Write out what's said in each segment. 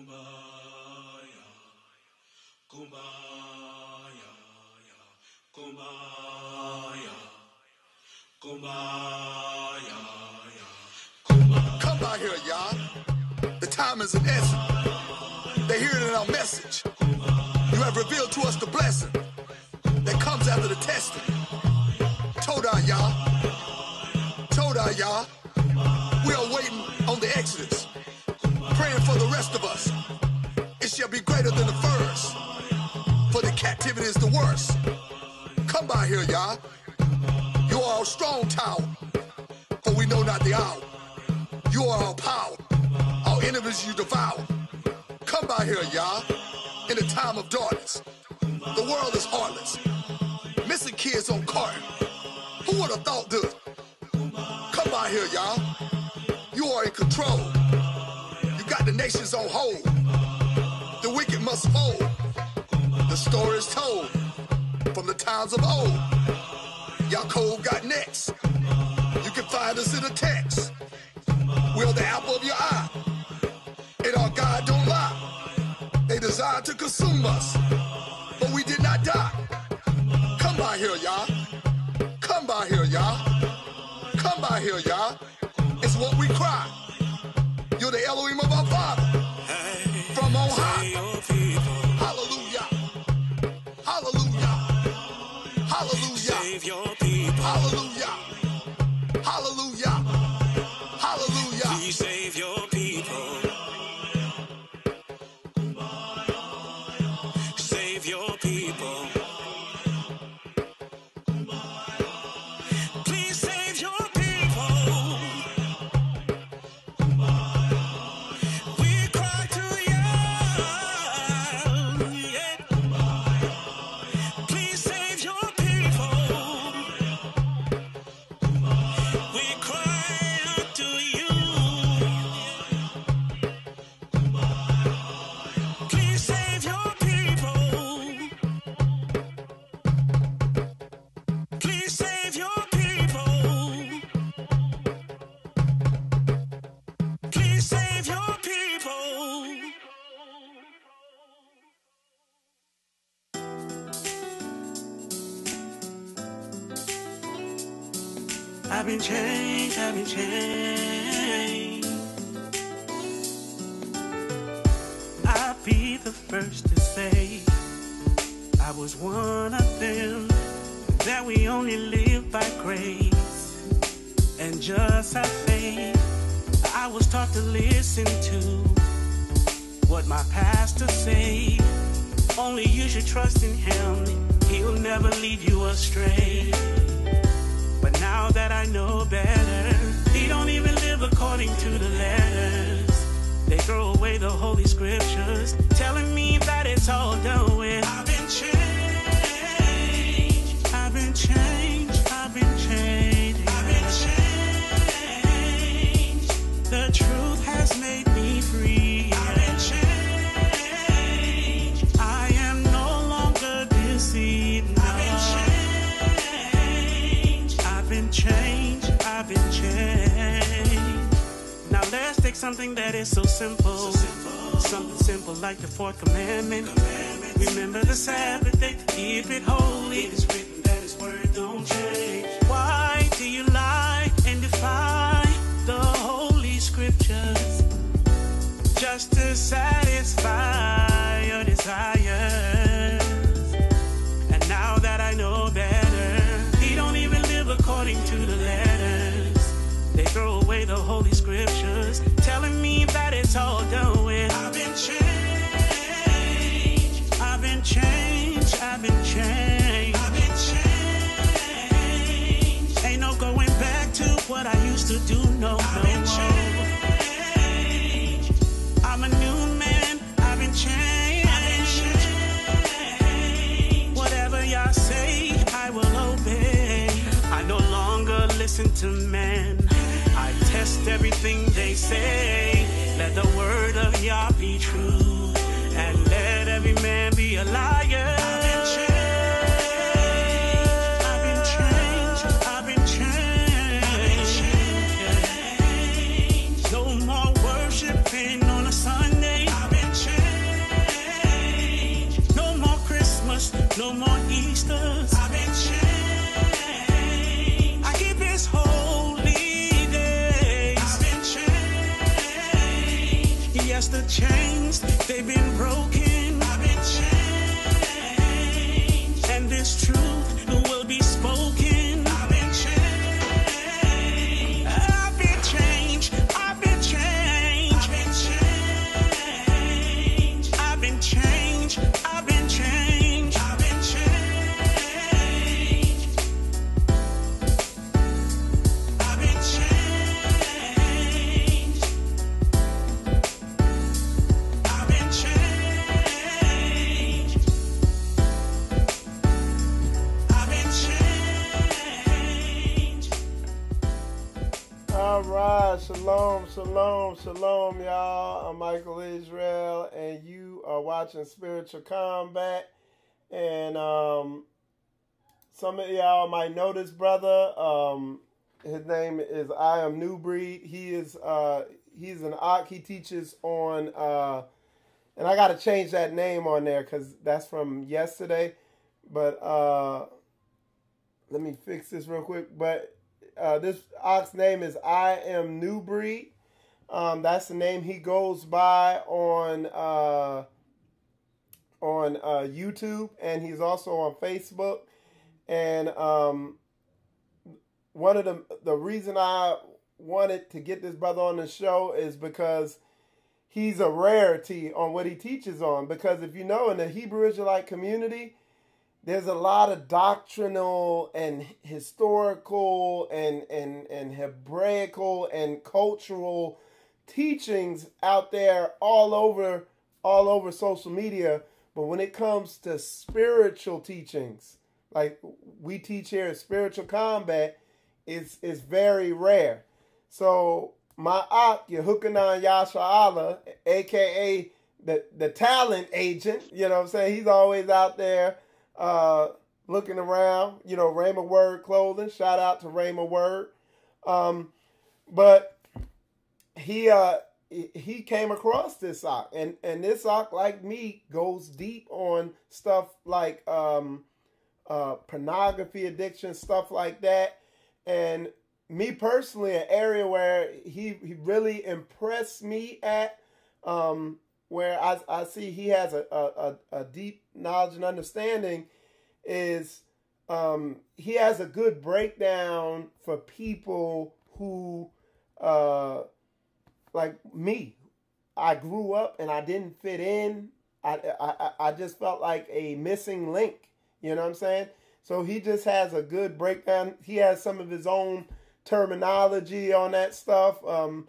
Kumbaya, kumbaya, kumbaya, kumbaya, kumbaya. Come by here, y'all. The time is an essence. They hear it in our message. You have revealed to us the blessing that comes after the testing. Toda, y'all. Toda, y'all. We are waiting on the Exodus, praying for the rest of us. It shall be greater than the first, for the captivity is the worst. Come by here, y'all. You are our strong tower, for we know not the hour. You are our power. Our enemies you devour. Come by here, y'all. In a time of darkness, the world is heartless. Missing kids on carton. Who would have thought this? Come by here, y'all. You are in control. You got the nations on hold. The wicked must fold. The story is told from the times of old. Yaakov got next. You can find us in the text. We're the apple of your eye. And our God don't lie. They desire to consume us, but we did not die. Come by here, y'all. Come by here, y'all. Come by here, y'all. It's what we cry. You're the Elohim of our Father. From on high. Hallelujah. Hallelujah. Hallelujah. Save your people. Hallelujah. Hallelujah. Hallelujah. Please save your people. Save your people. Please save your people. We cry to you. Yeah. Please save your people. We cry out to you. Please save your people. Please save your people. Please save your people. I've been changed, I've been changed. I'll be the first to say I was one of them, that we only live by grace and just have faith. I was taught to listen to what my pastor say. Only you should trust in him, he'll never lead you astray. But now that I know better, he don't even live according to the letters. They throw away the holy scriptures, telling me that it's all done with. I've been changed. I've been changed. I've been changed. I've been changed. The truth has made me free. I've been changed. I am no longer deceived. I've been changed. I've been changed. I've been changed. Now let's take something that is so simple. Something simple like the fourth commandment. Remember the Sabbath day to keep it holy. It is written that his word don't change. Why do you lie and defy the holy scriptures just to satisfy your desires? And now that I know better, he don't even live according to the letters. They throw away the holy scriptures, telling me that it's all done with. I've been changed. I've been changed. I've been changed. I've been changed. Ain't no going back to what I used to do. No, I've been changed. I'm a new man. I've been changed. I've been changed. Whatever y'all say, I will obey. I no longer listen to men. I test everything they say. Let the word of Yah be true, and let every man be a liar. I've been changed. I've been changed. I've been changed. I've been changed. No more worshiping on a Sunday. I've been No more Easters. I've been changed. I keep His holy days. I've been changed. Yes, the chains, they've been broken. I've been changed. And this truth will be spoken. I've been changed. I've been changed. I've been changed. I've been changed. I've been changed. I've been changed. I've been changed. I've been changed. I've been changed. I've been changed. All right, shalom, shalom, shalom, y'all. I'm Michael Israel, and you are watching Spiritual Combat. And some of y'all might know this brother. His name is Iamnubreed. He's an Ak. He teaches on, and I got to change that name on there because that's from yesterday. But let me fix this real quick. But this Ak's name is Iamnubreed. That's the name he goes by on YouTube, and he's also on Facebook. And one of the reason I wanted to get this brother on the show is because he's a rarity on what he teaches on. Because if you know, in the Hebrew Israelite community, there's a lot of doctrinal and historical and Hebraical and cultural teachings out there all over social media. But when it comes to spiritual teachings, like we teach here at Spiritual Combat, it's very rare. So my Ak, Yehukanan Yasha'Allah, a.k.a. the talent agent, you know what I'm saying? He's always out there looking around, you know, Rhema Word Clothing. Shout out to Rhema Word. But he came across this Ak, and this Ak, like me, goes deep on stuff like pornography addiction, stuff like that. And me personally, an area where he really impressed me at, where I see he has a deep knowledge and understanding, is he has a good breakdown for people who, like me. I grew up and I didn't fit in. I just felt like a missing link. You know what I'm saying? So he just has a good breakdown. He has some of his own terminology on that stuff. And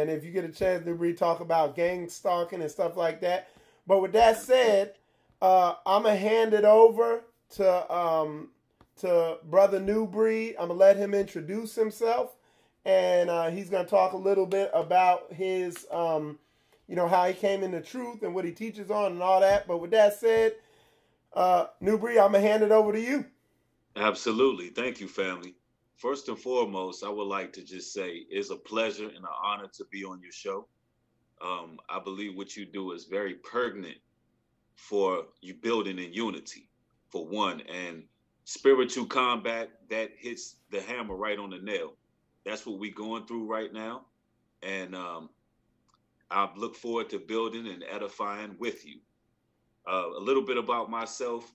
if you get a chance to talk about gang stalking and stuff like that. But with that said, I'm going to hand it over to Brother Newbreed. I'm going to let him introduce himself. And he's going to talk a little bit about his, how he came into truth and what he teaches on and all that. But with that said, Newbreed, I'm going to hand it over to you. Absolutely. Thank you, family. First and foremost, I would like to just say it's a pleasure and an honor to be on your show. I believe what you do is very pertinent for you building in unity, for one, and spiritual combat that hits the hammer right on the nail. That's what we're going through right now. And I look forward to building and edifying with you. A little bit about myself.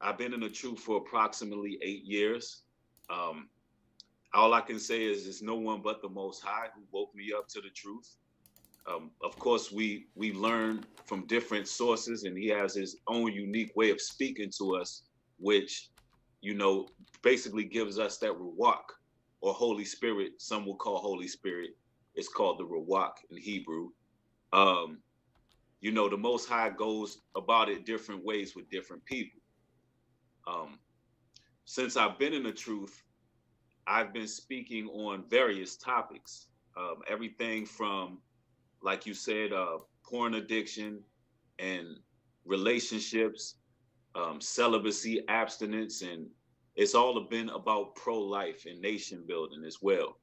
I've been in the truth for approximately 8 years. All I can say is it's no one but the Most High who woke me up to the truth. Of course, we learn from different sources, and he has his own unique way of speaking to us, which, basically gives us that ruach, or Holy Spirit. Some will call Holy Spirit. It's called the ruach in Hebrew. The Most High goes about it different ways with different people. Since I've been in the truth, I've been speaking on various topics, everything from, like you said, porn addiction and relationships, celibacy, abstinence, and it's all been about pro-life and nation building as well.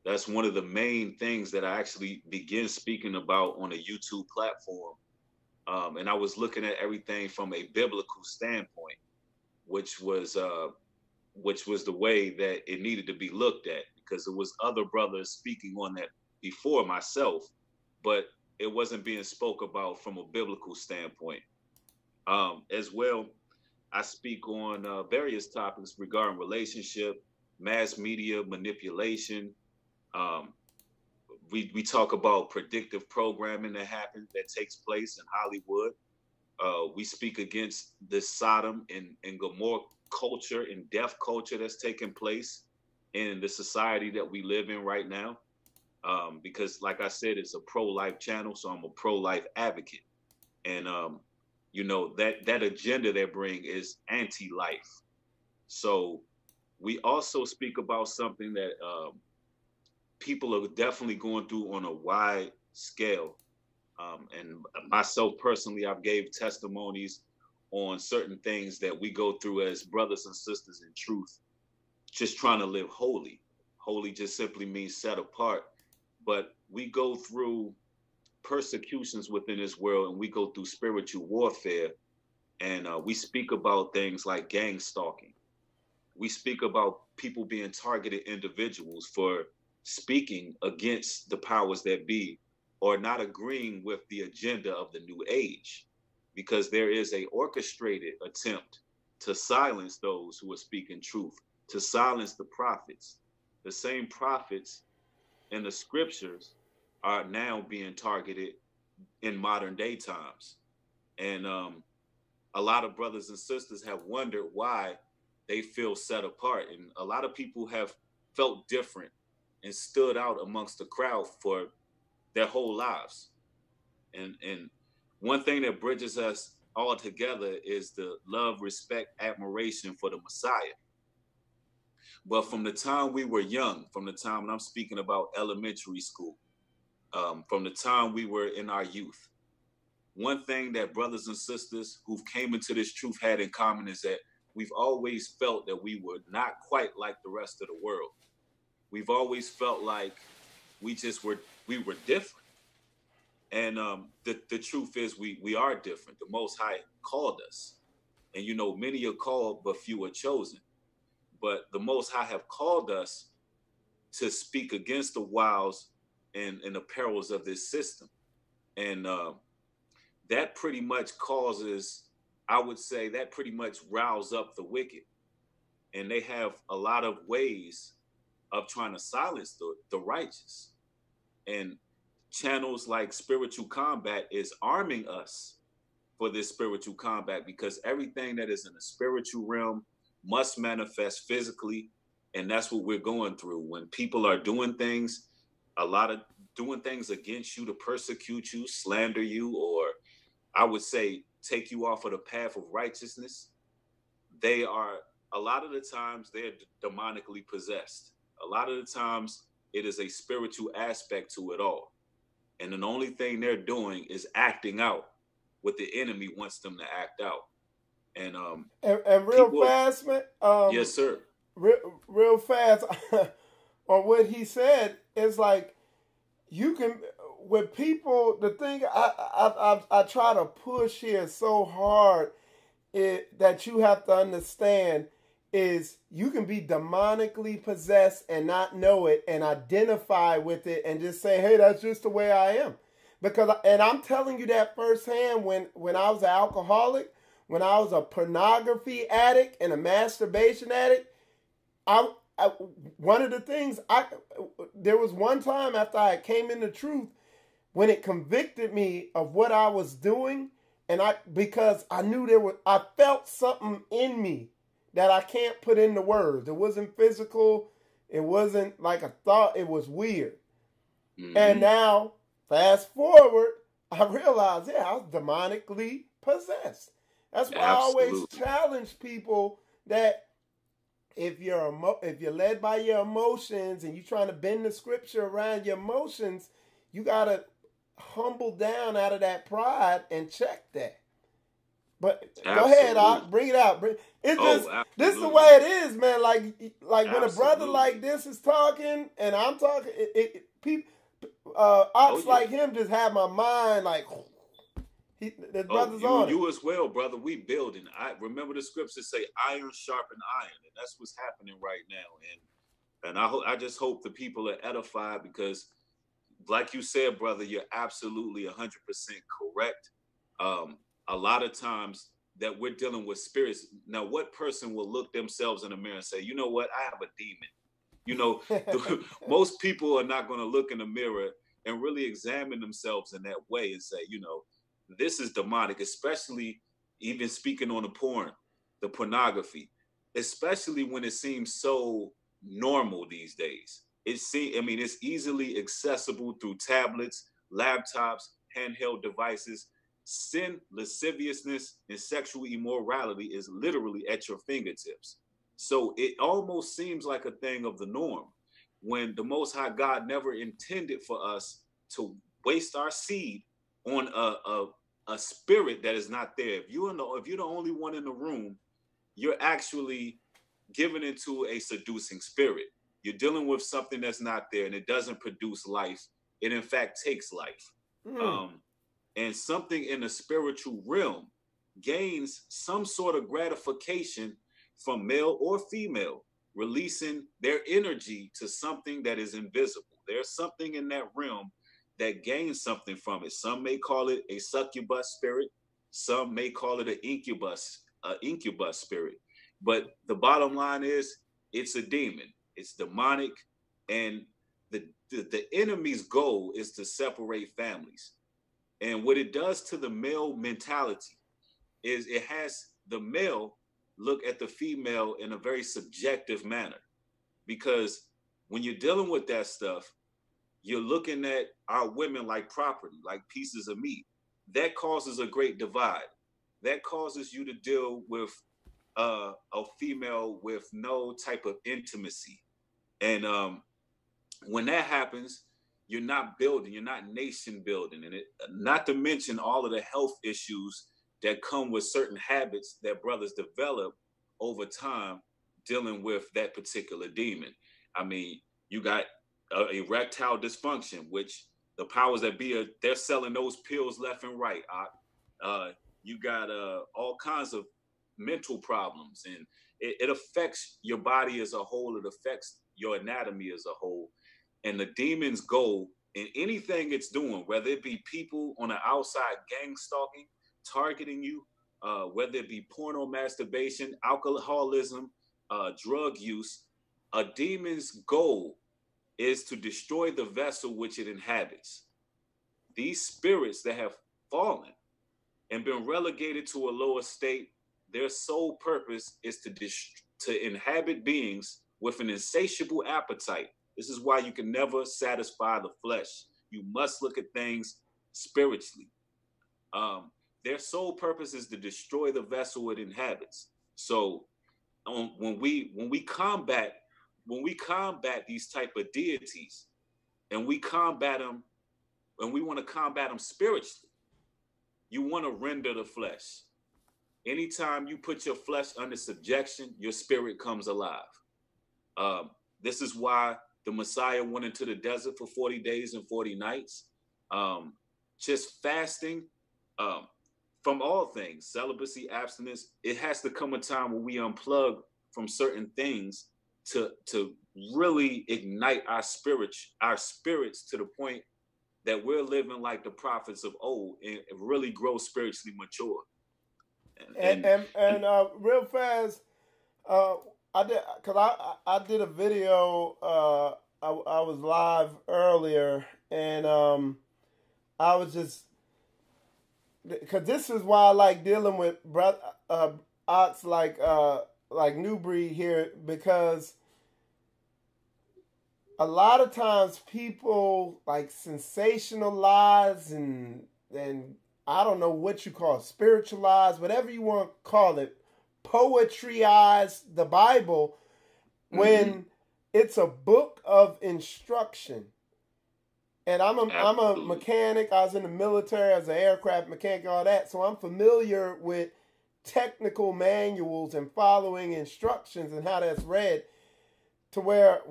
That's one of the main things that I actually begin speaking about on a YouTube platform And I was looking at everything from a biblical standpoint, which was the way that it needed to be looked at, because it was other brothers speaking on that before myself, but it wasn't being spoke about from a biblical standpoint. As well, I speak on various topics regarding relationship, mass media manipulation. Um, we talk about predictive programming that takes place in Hollywood. We speak against the Sodom and Gomorrah culture and death culture that's taking place in the society that we live in right now. Because, like I said, it's a pro-life channel, so I'm a pro-life advocate. And that agenda they bring is anti-life. So we also speak about something that people are definitely going through on a wide scale. And myself personally, I've gave testimonies on certain things that we go through as brothers and sisters in truth, just trying to live holy. Holy just simply means set apart. But we go through persecutions within this world, and we go through spiritual warfare. And we speak about things like gang stalking. We speak about people being targeted individuals for speaking against the powers that be, or not agreeing with the agenda of the new age, because there is a orchestrated attempt to silence those who are speaking truth, to silence the prophets. The same prophets in the scriptures are now being targeted in modern day times. And a lot of brothers and sisters have wondered why they feel set apart. And a lot of people have felt different and stood out amongst the crowd for their whole lives. And one thing that bridges us all together is the love, respect, admiration for the Messiah. But from the time we were young, from the time, and I'm speaking about elementary school, from the time we were in our youth, one thing that brothers and sisters who've came into this truth had in common is that we've always felt that we were not quite like the rest of the world. We've always felt like we were different. And the truth is we are different. The Most High called us. And many are called, but few are chosen. But the Most High have called us to speak against the wiles and the perils of this system. And that pretty much causes, I would say, that pretty much riles up the wicked. And they have a lot of ways of trying to silence the righteous. And channels like Spiritual Combat is arming us for this spiritual combat, because everything that is in the spiritual realm must manifest physically. And that's what we're going through. When people are doing things, doing things against you to persecute you, slander you, or I would say take you off of the path of righteousness, they are, a lot of the times, they're demonically possessed. A lot of the times it is a spiritual aspect to it all. And the only thing they're doing is acting out what the enemy wants them to act out. And real fast, man. Yes, sir. Real fast on what he said is like, you can, with people, the thing I try to push here so hard that you have to understand is you can be demonically possessed and not know it and identify with it and just say, hey, that's just the way I am. And I'm telling you that firsthand, when I was an alcoholic, when I was a pornography addict and a masturbation addict, one of the things, there was one time after I came into truth when it convicted me of what I was doing, and because I knew I felt something in me that I can't put into words. It wasn't physical. It wasn't like a thought. It was weird. Mm-hmm. And now, fast forward, I realized, I was demonically possessed. That's why I always challenge people that if you're led by your emotions and you're trying to bend the scripture around your emotions, you got to humble down out of that pride and check that. But go ahead, bring it out. This is the way it is, man. Like when a brother like this is talking and I'm talking, people, ops like him just have my mind like, The brother's on you as well, brother. We building. I remember the scriptures say iron sharpen iron, and that's what's happening right now. And I just hope the people are edified because, like you said, brother, you're absolutely 100% correct. A lot of times that we're dealing with spirits. Now, what person will look themselves in the mirror and say, you know what, I have a demon? You know, most people are not going to look in the mirror and really examine themselves in that way and say, you know, this is demonic, especially even speaking on the pornography, especially when it seems so normal these days. It's easily accessible through tablets, laptops, handheld devices. Sin, lasciviousness, and sexual immorality is literally at your fingertips. So it almost seems like a thing of the norm when the Most High God never intended for us to waste our seed on a spirit that is not there. If you're the only one in the room, you're actually given into a seducing spirit. You're dealing with something that's not there, and it doesn't produce life. It in fact takes life. And something in the spiritual realm gains some sort of gratification from male or female, releasing their energy to something that is invisible. There's something in that realm that gains something from it. Some may call it a succubus spirit. Some may call it an incubus spirit. But the bottom line is, it's a demon. It's demonic, and the enemy's goal is to separate families. And what it does to the male mentality is it has the male look at the female in a very subjective manner. Because when you're dealing with that stuff, you're looking at our women like property, like pieces of meat. That causes a great divide. That causes you to deal with a female with no type of intimacy. And when that happens, you're not building, you're not nation building. And not to mention all of the health issues that come with certain habits that brothers develop over time dealing with that particular demon. I mean, you got erectile dysfunction, which the powers that be they're selling those pills left and right. You got all kinds of mental problems, and it affects your body as a whole. It affects your anatomy as a whole. And the demon's goal in anything it's doing, whether it be people on the outside gang stalking, targeting you, whether it be porno, masturbation, alcoholism, drug use, a demon's goal is to destroy the vessel which it inhabits. These spirits that have fallen and been relegated to a lower state, their sole purpose is to inhabit beings with an insatiable appetite. This is why you can never satisfy the flesh. You must look at things spiritually. Their sole purpose is to destroy the vessel it inhabits. So when we combat these type of deities, and we combat them, and we want to combat them spiritually, you want to render the flesh. Anytime you put your flesh under subjection, your spirit comes alive. This is why the Messiah went into the desert for 40 days and 40 nights, just fasting from all things, celibacy, abstinence. It has to come a time when we unplug from certain things to really ignite our spirits to the point that we're living like the prophets of old and really grow spiritually mature. And real fast, I did a video. I was live earlier, and I was just because this is why I like dealing with brother ox like Iamnubreed here, because a lot of times people like sensationalize and I don't know what you call it, spiritualize, whatever you want to call it, poetryize the Bible when it's a book of instruction. And I'm a mechanic. I was in the military as an aircraft mechanic, all that. So I'm familiar with technical manuals and following instructions and how that's read, to where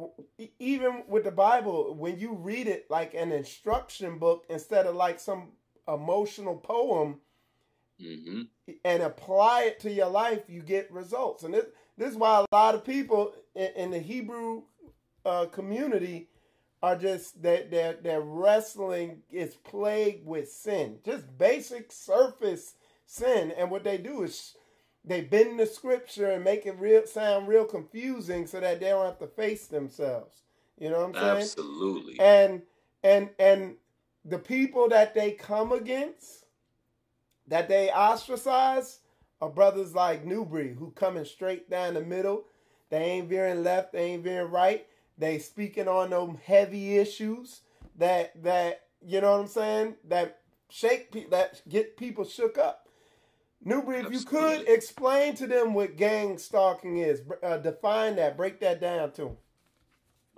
even with the Bible, when you read it like an instruction book instead of like some emotional poem, Mm-hmm. and apply it to your life, you get results. And this is why a lot of people in the Hebrew community are just their wrestling is plagued with sin, just basic surface sin. And what they do is they bend the scripture and make it sound real confusing so that they don't have to face themselves. You know what I'm saying? Absolutely. And the people that they come against, that they ostracize, are brothers like Iamnubreed, who coming straight down the middle. They ain't veering left, they ain't veering right. They speaking on them heavy issues that you know what I'm saying, that get people shook up. Iamnubreed, if you could explain to them what gang stalking is, define that, break that down to them.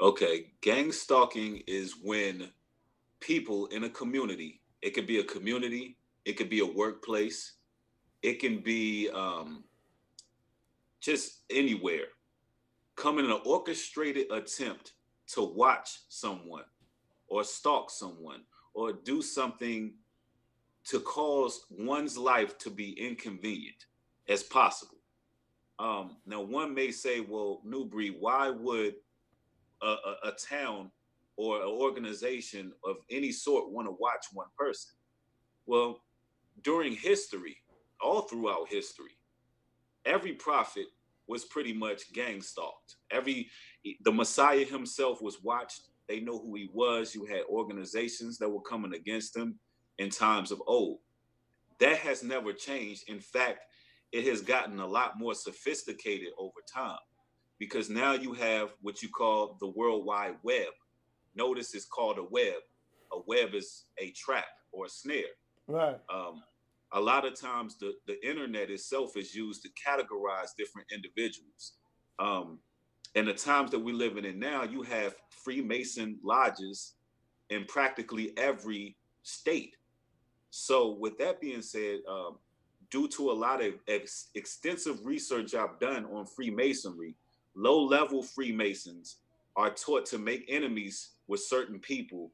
Okay, gang stalking is when people in a community, it could be a community, it could be a workplace, it can be just anywhere, come in an orchestrated attempt to watch someone or stalk someone or do something to cause one's life to be inconvenient as possible. Now, one may say, well, Iamnubreed, why would a town or an organization of any sort want to watch one person? Well, during history, all throughout history, every prophet was pretty much gang stalked. The Messiah himself was watched. They know who he was. You had organizations that were coming against him in times of old. That has never changed. In fact, it has gotten a lot more sophisticated over time, because now you have what you call the World Wide Web. Notice it's called a web. A web is a trap or a snare. Right. A lot of times the internet itself is used to categorize different individuals. And the times that we're living in now, you have Freemason lodges in practically every state. So with that being said, due to a lot of extensive research I've done on Freemasonry, low-level Freemasons are taught to make enemies with certain people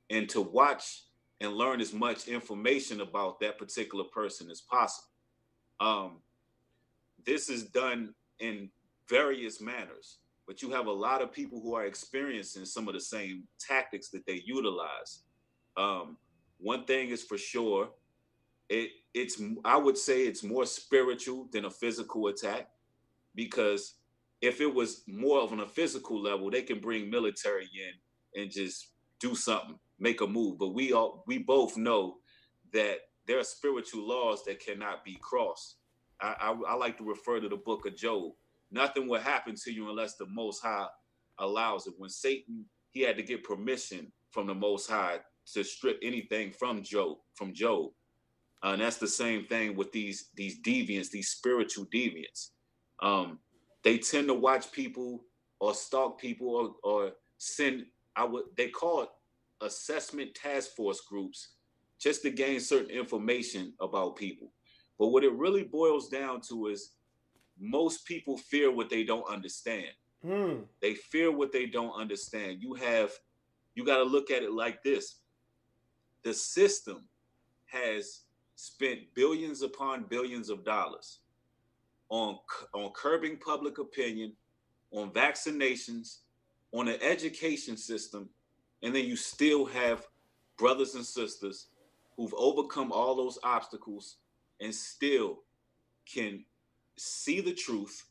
and to watch and learn as much information about that particular person as possible. This is done in various manners, but you have a lot of people who are experiencing some of the same tactics that they utilize. One thing is for sure, I would say it's more spiritual than a physical attack, because if it was more of on a physical level, they can bring military in and just do something, make a move. But we both know that there are spiritual laws that cannot be crossed. I like to refer to the book of Job. Nothing will happen to you unless the Most High allows it. When Satan, he had to get permission from the Most High to strip anything from Job. And that's the same thing with these deviants, these spiritual deviants. They tend to watch people or stalk people or send, they call it assessment task force groups, just to gain certain information about people. But what it really boils down to is most people fear what they don't understand. They fear what they don't understand. You got to look at it like this. The system has spent billions upon billions of dollars on curbing public opinion, on vaccinations, on an education system, and then you still have brothers and sisters who've overcome all those obstacles and still can see the truth,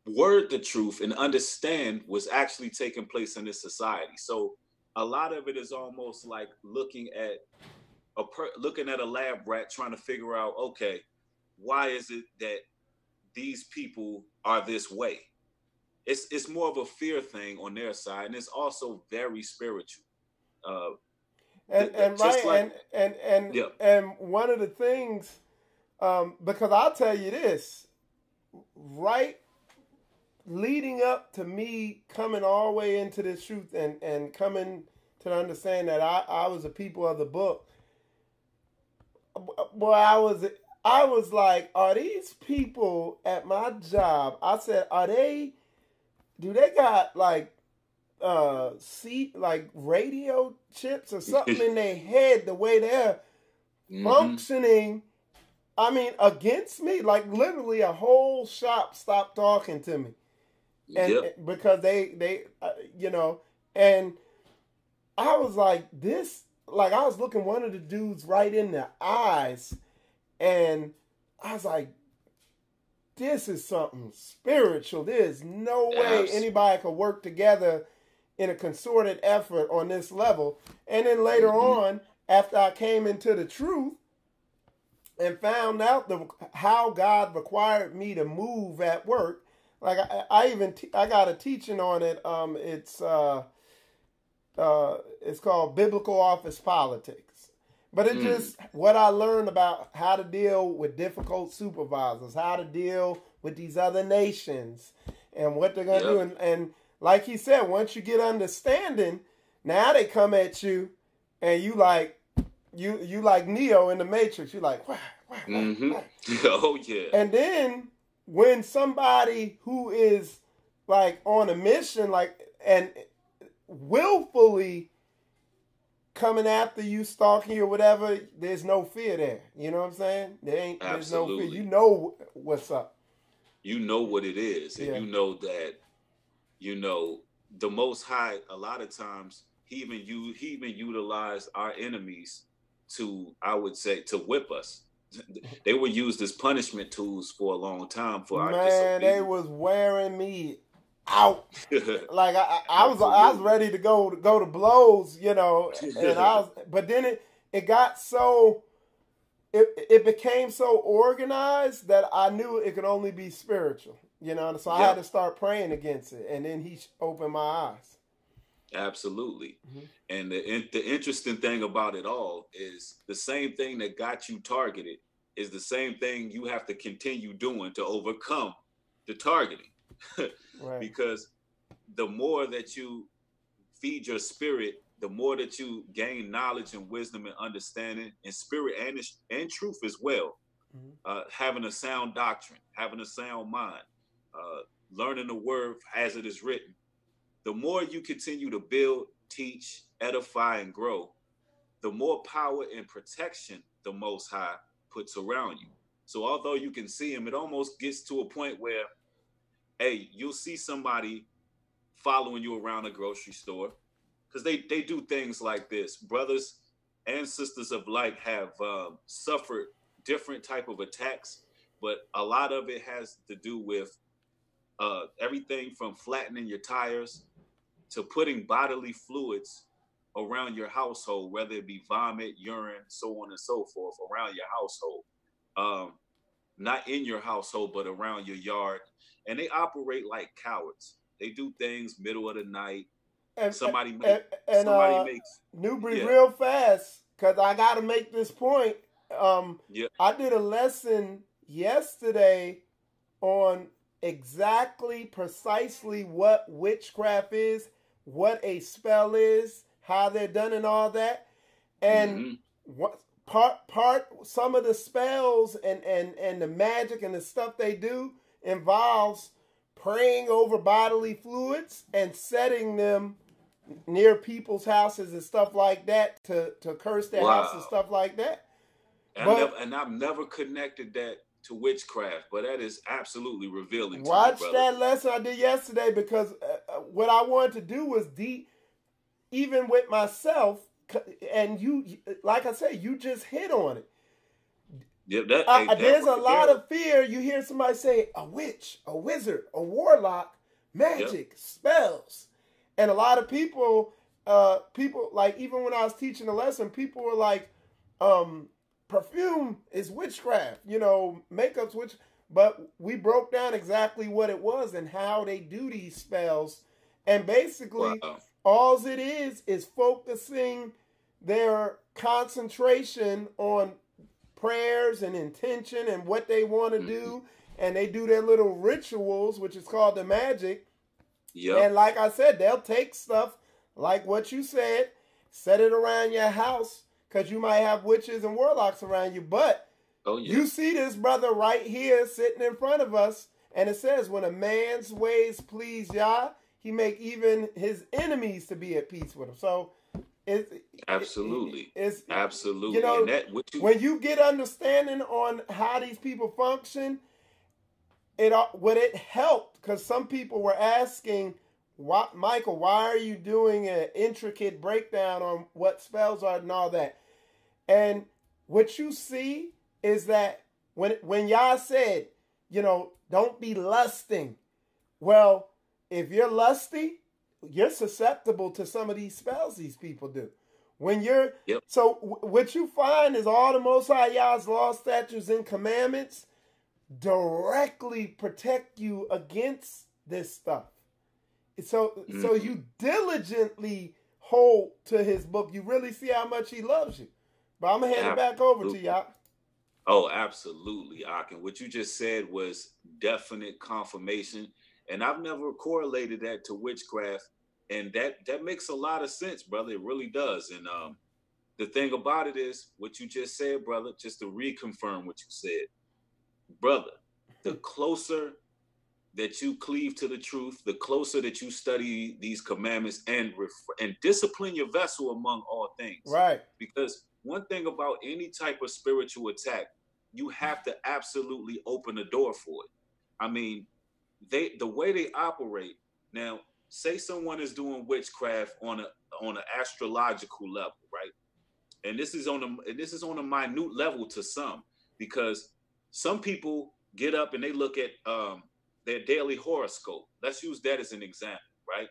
word the truth, and understand what's actually taking place in this society. So a lot of it is almost like looking at a lab rat trying to figure out, okay, why is it that these people are this way? It's more of a fear thing on their side, and it's also very spiritual. And one of the things, because I'll tell you this, right leading up to me coming all the way into this truth and coming to understand that I was a people of the book, boy, I was like, are these people at my job? I said, do they got like like radio chips or something in their head, the way they're functioning I mean, against me, like literally a whole shop stopped talking to me, and Yep. because they and I was like this, like I was looking one of the dudes right in the eyes, and I was like, this is something spiritual. There's no way anybody could work together in a concerted effort on this level. And then later on, after I came into the truth and found out how God required me to move at work, like I got a teaching on it. It's called Biblical Office Politics. But it's just what I learned about how to deal with difficult supervisors, how to deal with these other nations, and what they're going to do. And like he said, once you get understanding, now they come at you, and you like Neo in the Matrix. You're like, wah. Oh yeah. And then when somebody who is like on a mission, like and willfully coming after you, stalking you or whatever, there's no fear there. You know what I'm saying? There's no fear. You know what's up. You know what it is. And you know that, the Most High, a lot of times, he even utilized our enemies to, I would say, to whip us. They were used as punishment tools for a long time for our disobedience. They was wearing me out. Like I was ready to go to blows, and but then it got so it became so organized that I knew it could only be spiritual, so I had to start praying against it, and then he opened my eyes. Absolutely. And the interesting thing about it all is the same thing that got you targeted is the same thing you have to continue doing to overcome the targeting. Right. Because the more that you feed your spirit, the more that you gain knowledge and wisdom and understanding in spirit and truth as well. Having a sound doctrine, having a sound mind, learning the word as it is written. The more you continue to build, teach, edify, and grow, the more power and protection the Most High puts around you. So although you can see him, it almost gets to a point where, hey, you'll see somebody following you around a grocery store because they do things like this. Brothers and sisters of light have suffered different type of attacks, but a lot of it has to do with everything from flattening your tires to putting bodily fluids around your household, whether it be vomit, urine, so on and so forth, around your household. Not in your household, but around your yard. And they operate like cowards. They do things middle of the night. Somebody makes Newbreed real fast, because I got to make this point. I did a lesson yesterday on precisely what witchcraft is, what a spell is, how they're done, and all that. And what some of the spells and the magic and the stuff they do involves praying over bodily fluids and setting them near people's houses and stuff like that to curse their house and stuff like that. And I've never connected that to witchcraft, but that is absolutely revealing. Watch that lesson I did yesterday, because what I wanted to do was even with myself, and you, like I said, you just hit on it. Yeah, there's a lot of fear. You hear somebody say a witch, a wizard, a warlock, magic, spells, and a lot of people like, even when I was teaching the lesson, people were like, perfume is witchcraft, makeup's witch. But we broke down exactly what it was and how they do these spells, and basically all it is focusing their concentration on prayers and intention and what they want to do, and they do their little rituals, which is called the magic. And like I said, they'll take stuff like what you said, set it around your house, because you might have witches and warlocks around you. But you see this brother right here sitting in front of us, and it says, when a man's ways please Yah, he make even his enemies to be at peace with him. So It's Absolutely. it's you Absolutely. And know, that what you when you get understanding on how these people function, it would it helped because some people were asking, why, Michael, why are you doing an intricate breakdown on what spells are and all that? And what you see is that when y'all said, you know, don't be lusting. Well, if you're lusty, you're susceptible to some of these spells these people do. When you're Yep. so what you find is all the Most High Yah's laws, statutes, and commandments directly protect you against this stuff. So you diligently hold to his book. You really see how much he loves you. But I'm gonna hand it back over to y'all. Oh, absolutely, Akin. What you just said was definite confirmation, and I've never correlated that to witchcraft, and that makes a lot of sense, brother. It really does. And the thing about it is, what you just said, brother. Just to reconfirm what you said, brother. The closer that you cleave to the truth, the closer that you study these commandments and discipline your vessel among all things. Right. Because one thing about any type of spiritual attack, you have to absolutely open the door for it. I mean, the way they operate now. Say someone is doing witchcraft on an astrological level, right? And this is on a minute level to some, because some people get up and they look at their daily horoscope. Let's use that as an example, right?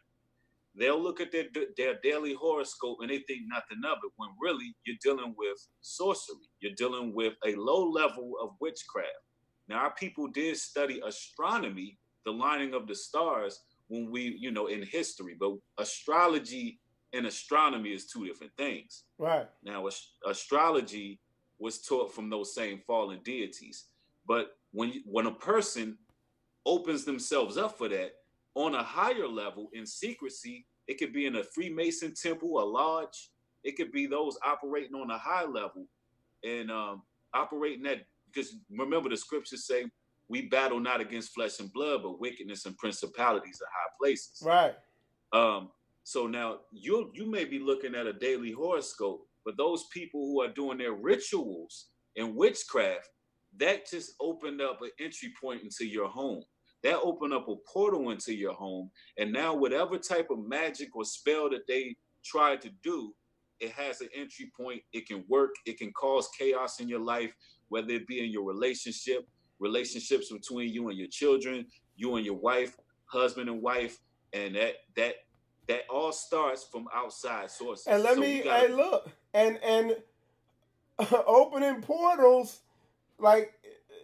They'll look at their daily horoscope and they think nothing of it, when really you're dealing with sorcery. You're dealing with a low level of witchcraft. Now, our people did study astronomy, the lining of the stars, when we, in history, but astrology and astronomy is two different things. Right. Now, astrology was taught from those same fallen deities. But when a person opens themselves up for that on a higher level in secrecy, it could be in a Freemason temple, a lodge. It could be those operating on a high level and operating that, because remember the scriptures say, we battle not against flesh and blood, but wickedness and principalities in high places. Right. So now you may be looking at a daily horoscope, but those people who are doing their rituals and witchcraft, that just opened up an entry point into your home. That opened up a portal into your home. And now whatever type of magic or spell that they tried to do, it has an entry point. It can work. It can cause chaos in your life, whether it be in your relationships between you and your children, you and your wife, husband and wife. And that all starts from outside sources. And hey, look, and opening portals, like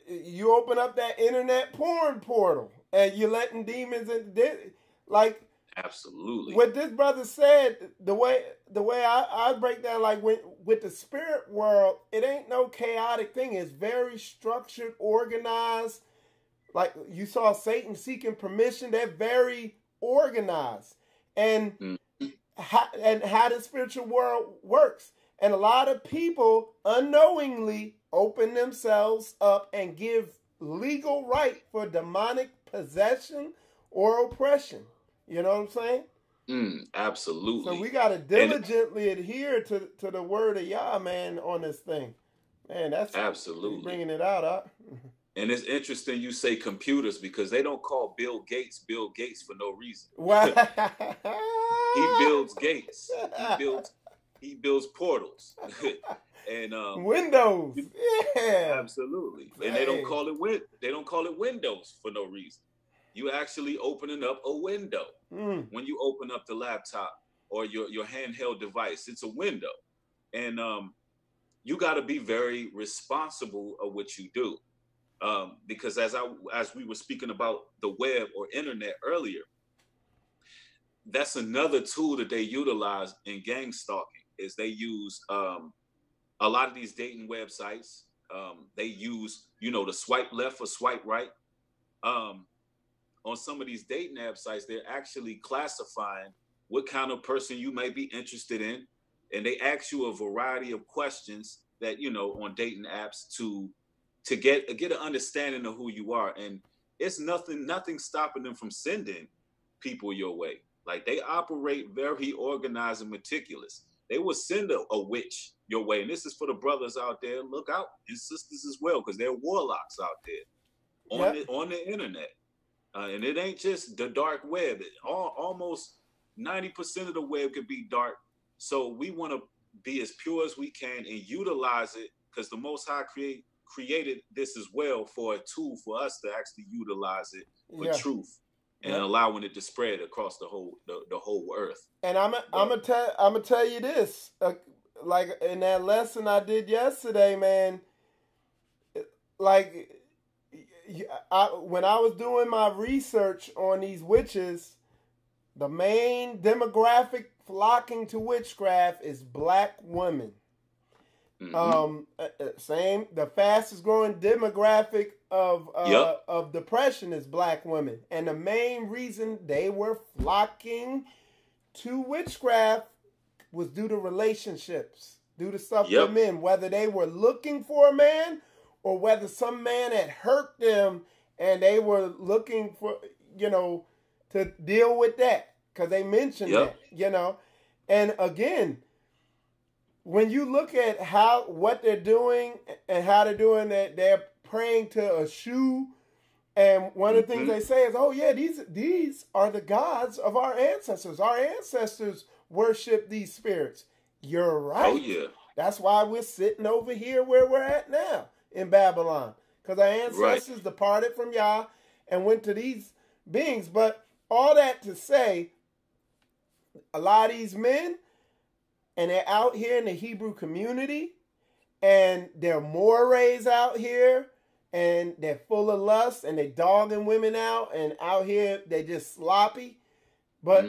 you open up that internet porn portal and you're letting demons in, like absolutely what this brother said. The way I break down, like with the spirit world, it ain't no chaotic thing. It's very structured, organized. Like you saw Satan seeking permission. They're very organized. And how the spiritual world works. And a lot of people unknowingly open themselves up and give legal right for demonic possession or oppression. You know what I'm saying? Absolutely. So we got to diligently adhere to the word of Yah, man, on this thing. Man, that's absolutely bringing it out, huh? And it's interesting you say computers, because they don't call Bill Gates for no reason. He builds gates. He builds portals. And Windows. Yeah. Absolutely. And they don't call it Windows for no reason. You actually opening up a window. When you open up the laptop or your handheld device, it's a window. And you got to be very responsible of what you do. Because as we were speaking about the web or internet earlier, that's another tool that they utilize in gang stalking. Is they use a lot of these dating websites. They use the swipe left or swipe right. On some of these dating app sites, they're actually classifying what kind of person you may be interested in, and they ask you a variety of questions that on dating apps to get an understanding of who you are. And it's nothing stopping them from sending people your way. Like, they operate very organized and meticulous. they will send a witch your way. And this is for the brothers out there. Look out, and sisters as well, because there are warlocks out there on the internet. And it ain't just the dark web. Almost 90% of the web could be dark. So we want to be as pure as we can and utilize it, because the Most High created this as well for a tool for us to actually utilize it for truth and allowing it to spread across the whole earth. And I'm gonna tell you this, like in that lesson I did yesterday, man. Like, when I was doing my research on these witches, the main demographic flocking to witchcraft is black women. The fastest growing demographic of depression is black women, and the main reason they were flocking to witchcraft was due to relationships, due to stuff with men, whether they were looking for a man or whether some man had hurt them and they were looking for, to deal with that, because they mentioned that, and again, when you look at what they're doing and how they're doing that, they're praying to a shoe, and one of the things they say is, "Oh yeah, these are the gods of our ancestors. Our ancestors worship these spirits." You're right. Oh yeah. That's why we're sitting over here where we're at now in Babylon, because our ancestors departed from Yah and went to these beings. But all that to say, a lot of these men, and they're out here in the Hebrew community, and they're mores out here, and they're full of lust, and they're dogging women out, and out here they just sloppy. But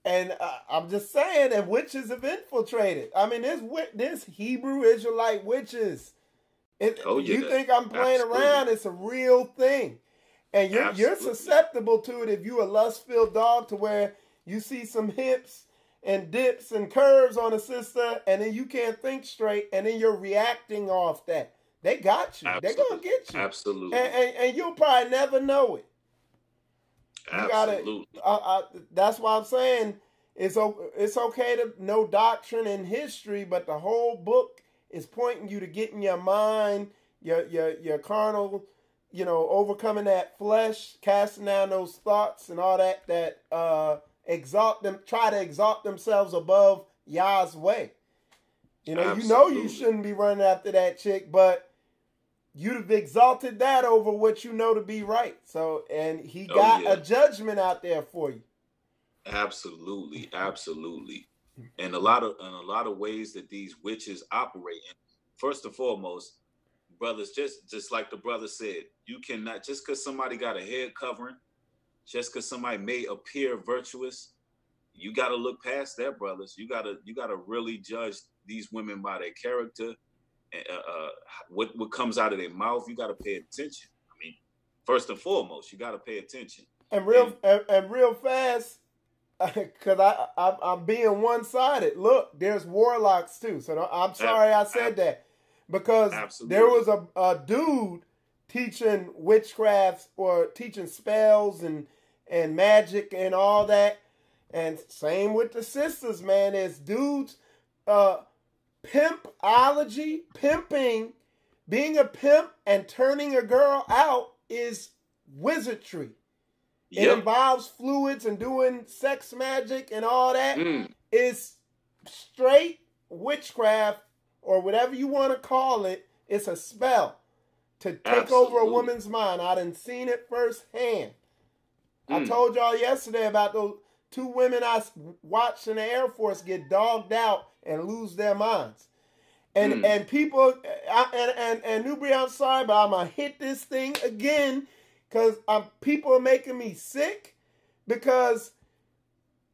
and I'm just saying, and witches have infiltrated. I mean, there's Hebrew Israelite witches. You think I'm playing around? It's a real thing, and you're susceptible to it if you're a lust-filled dog, to where you see some hips and dips and curves on a sister, and then you can't think straight, and then you're reacting off that. They got you. They're going to get you. Absolutely. And you'll probably never know it. Absolutely. That's why I'm saying it's okay to know doctrine and history, but the whole book is pointing you to getting your mind, your carnal, overcoming that flesh, casting down those thoughts and all that try to exalt themselves above Yah's way. Absolutely. You shouldn't be running after that chick, but you'd have exalted that over what you know to be right. So, and he got a judgment out there for you. Absolutely, absolutely. And a lot of ways that these witches operate. And first and foremost, brothers, just like the brother said, you cannot, just because somebody got a head covering, just because somebody may appear virtuous, you got to look past that, brothers. You got to really judge these women by their character, what comes out of their mouth. You got to pay attention. I mean, first and foremost, you got to pay attention. And real fast, because I'm being one-sided. Look, there's warlocks too. So I'm sorry I said that, because there was a dude teaching witchcraft or teaching spells and magic and all that. And same with the sisters, man. There's dudes, pimpology, pimping, being a pimp and turning a girl out is wizardry. It involves fluids and doing sex magic and all that. It's straight witchcraft, or whatever you want to call it. It's a spell to take over a woman's mind. I done seen it firsthand. I told y'all yesterday about those 2 women I watched in the Air Force get dogged out and lose their minds. And people, and Iamnubreed, I'm sorry, but I'm going to hit this thing again, because people are making me sick, because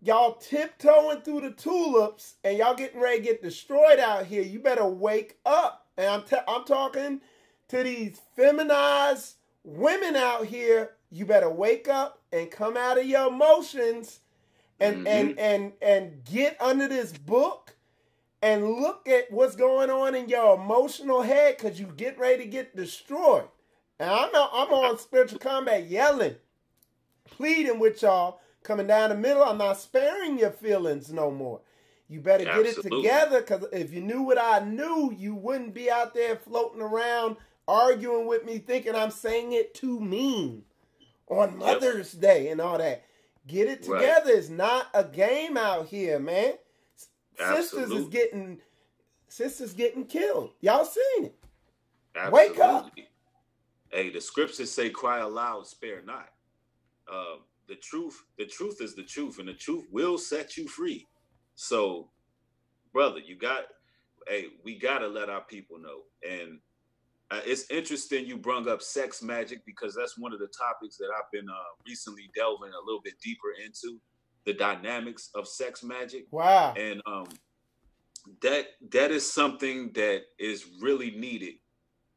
y'all tiptoeing through the tulips and y'all getting ready to get destroyed out here. You better wake up. And I'm talking to these feminized women out here. You better wake up and come out of your emotions and get under this book and look at what's going on in your emotional head, because you get ready to get destroyed. And I'm on spiritual combat yelling, pleading with y'all, coming down the middle. I'm not sparing your feelings no more. You better get it Absolutely. together, because if you knew what I knew, you wouldn't be out there floating around arguing with me thinking I'm saying it too mean on Mother's Day and all that. Get it Right. together. It's not a game out here, man. Absolutely. Sisters getting killed. Y'all seen it. Absolutely. Wake up. Hey, the scriptures say, "Cry aloud, spare not." The truth is the truth, and the truth will set you free. So, brother, we gotta let our people know. And it's interesting you brung up sex magic, because that's one of the topics that I've been recently delving a little bit deeper into, the dynamics of sex magic. Wow. And that is something that is really needed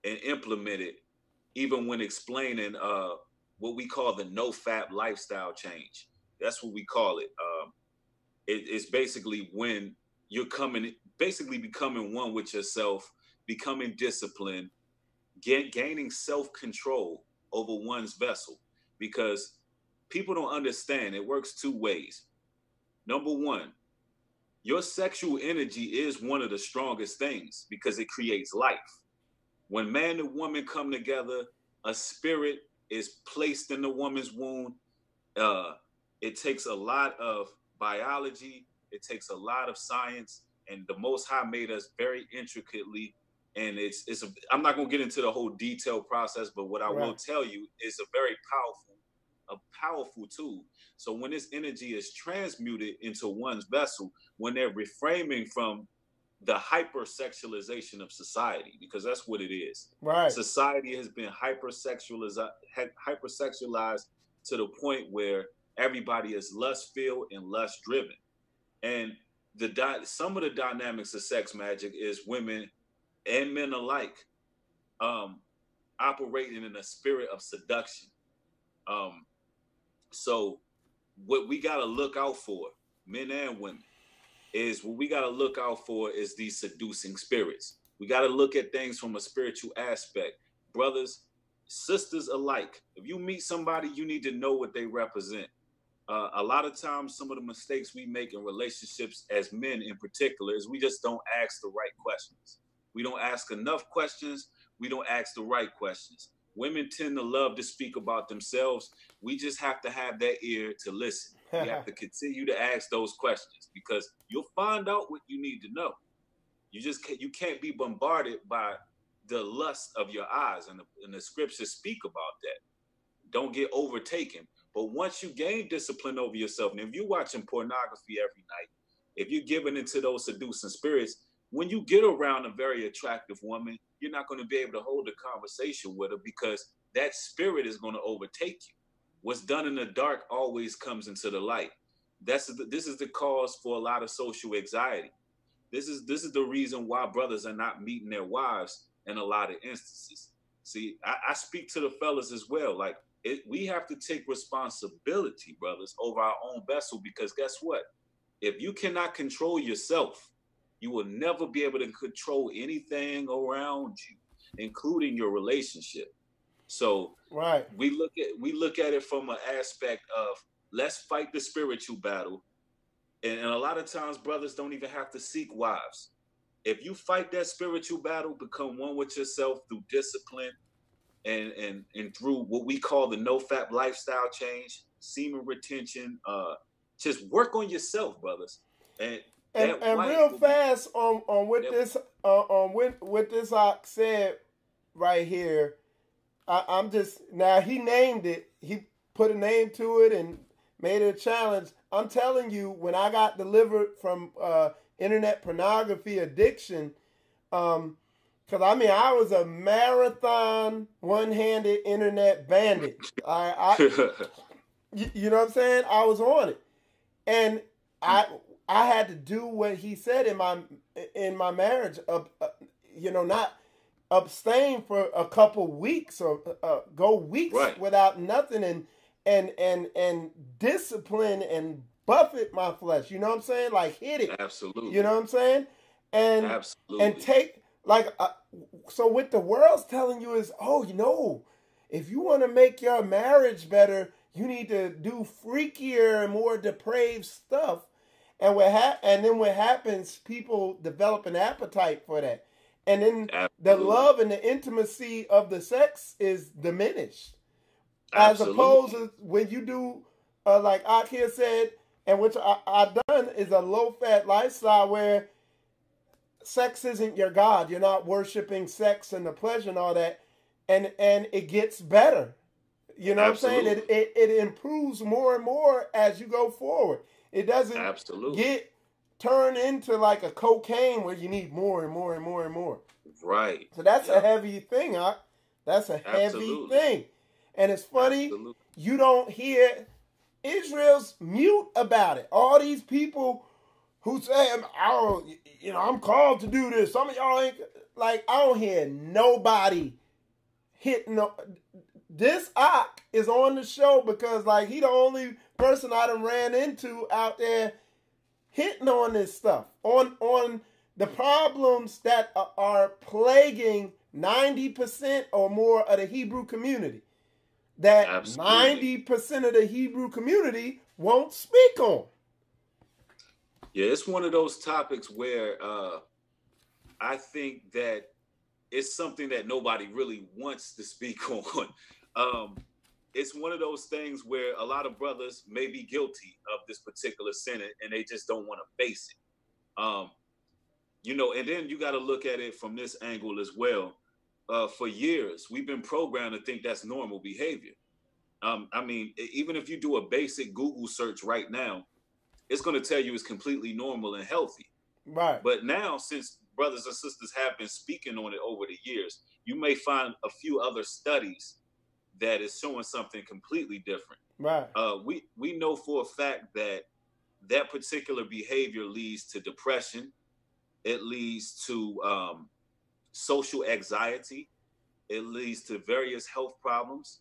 and implemented, even when explaining what we call the no-fap lifestyle change. That's what we call it. It's basically when you're becoming one with yourself, becoming disciplined, gaining self-control over one's vessel. Because people don't understand, it works two ways. Number one, your sexual energy is one of the strongest things because it creates life. When man and woman come together, a spirit is placed in the woman's womb. It takes a lot of biology. It takes a lot of science, and the Most High made us very intricately. And I'm not going to get into the whole detailed process, but what I will tell you is a very powerful tool. So when this energy is transmuted into one's vessel, when they're reframing from the hypersexualization of society, because that's what it is. Right. Society has been hypersexualized to the point where everybody is lust-filled and lust-driven. And some of the dynamics of sex magic is women and men alike operating in a spirit of seduction. So what we got to look out for, men and women, is these seducing spirits. We got to look at things from a spiritual aspect. Brothers, sisters alike, if you meet somebody, you need to know what they represent. A lot of times, some of the mistakes we make in relationships as men in particular is we just don't ask the right questions. We don't ask enough questions. We don't ask the right questions. Women tend to love to speak about themselves. We just have to have that ear to listen. You have to continue to ask those questions, because you'll find out what you need to know. You can't be bombarded by the lust of your eyes, and the scriptures speak about that. Don't get overtaken. But once you gain discipline over yourself, and if you're watching pornography every night, if you're giving into those seducing spirits, when you get around a very attractive woman, you're not going to be able to hold a conversation with her, because that spirit is going to overtake you. What's done in the dark always comes into the light. This is the cause for a lot of social anxiety. This is the reason why brothers are not meeting their wives in a lot of instances. See, I speak to the fellas as well. Like, we have to take responsibility, brothers, over our own vessel, because guess what? If you cannot control yourself, you will never be able to control anything around you, including your relationship. So we look at it from an aspect of, let's fight the spiritual battle. And a lot of times brothers don't even have to seek wives. If you fight that spiritual battle, become one with yourself through discipline and through what we call the no-fap lifestyle change, semen retention, just work on yourself, brothers. And real fast on what this ox said right here. I'm just, now he named it. He put a name to it and made it a challenge. I'm telling you, when I got delivered from internet pornography addiction, because I was a marathon one-handed internet bandit. You know what I'm saying? I was on it, and I had to do what he said in my marriage. Not abstain for a couple weeks or go weeks without nothing, and discipline and buffet my flesh. You know what I'm saying? Like, hit it. Absolutely. You know what I'm saying? And absolutely. And take, like, so what the world's telling you is, if you want to make your marriage better, you need to do freakier and more depraved stuff. And then what happens, people develop an appetite for that. And then the Absolutely. love and the intimacy of the sex is diminished. As Absolutely. opposed to when you do, like Akia said, and which I've done, is a low-fat lifestyle where sex isn't your God. You're not worshiping sex and the pleasure and all that. And it gets better. You know Absolutely. what I'm saying? It improves more and more as you go forward. It doesn't Absolutely. get turned into like a cocaine where you need more and more and more and more. Right. So that's Yep. a heavy thing, huh? That's a heavy Absolutely. thing. And it's funny, Absolutely. you don't hear Israel's mute about it. All these people who say, I'm called to do this. Some of y'all ain't, like, I don't hear nobody hitting. This Ock is on the show because, like, he the only person I done ran into out there hitting on this stuff. On the problems that are plaguing 90% or more of the Hebrew community. That Absolutely. 90% of the Hebrew community won't speak on. Yeah, it's one of those topics where I think that it's something that nobody really wants to speak on. It's one of those things where a lot of brothers may be guilty of this particular sin and they just don't want to face it. And then you got to look at it from this angle as well. For years, we've been programmed to think that's normal behavior. I mean, even if you do a basic Google search right now, it's going to tell you it's completely normal and healthy. Right. But now, since brothers and sisters have been speaking on it over the years, you may find a few other studies that is showing something completely different. Right. We know for a fact that particular behavior leads to depression. It leads to social anxiety. It leads to various health problems,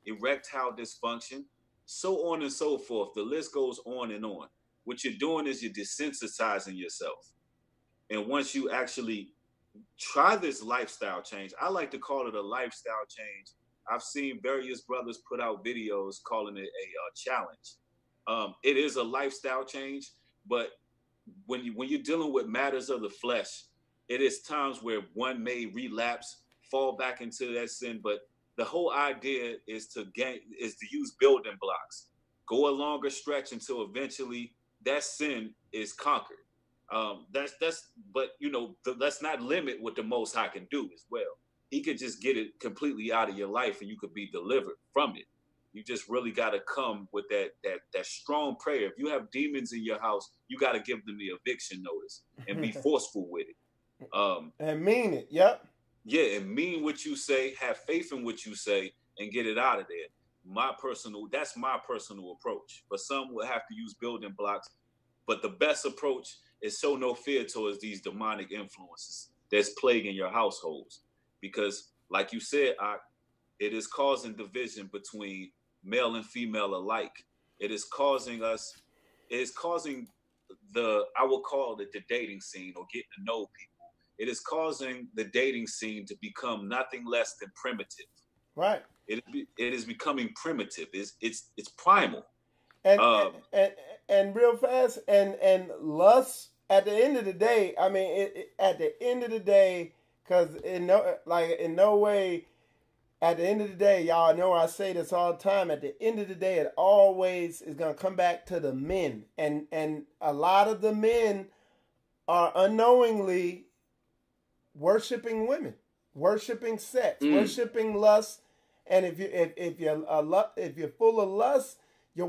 erectile dysfunction, so on and so forth. The list goes on and on. What you're doing is you're desensitizing yourself. And once you actually try this lifestyle change, I like to call it a lifestyle change. I've seen various brothers put out videos calling it a challenge. It is a lifestyle change, but when you're dealing with matters of the flesh, it is times where one may relapse, fall back into that sin. But the whole idea is to use building blocks, go a longer stretch until eventually that sin is conquered. Let's not limit what the Most High can do as well. He could just get it completely out of your life and you could be delivered from it. You just really got to come with that strong prayer. If you have demons in your house, you got to give them the eviction notice and be forceful with it. And mean it. Yep. Yeah, and mean what you say, have faith in what you say, and get it out of there. That's my personal approach. But some will have to use building blocks. But the best approach is show no fear towards these demonic influences that's plaguing your households. Because, like you said, it is causing division between male and female alike. It is causing I will call it the dating scene or getting to know people. It is causing the dating scene to become nothing less than primitive. Right. It is becoming primitive. It's primal. And real fast and lust. At the end of the day, I mean, at the end of the day, because in no way, at the end of the day, y'all know I say this all the time. At the end of the day, it always is gonna come back to the men, and a lot of the men are unknowingly worshiping women, worshiping sex, worshiping lust. And if you're full of lust, a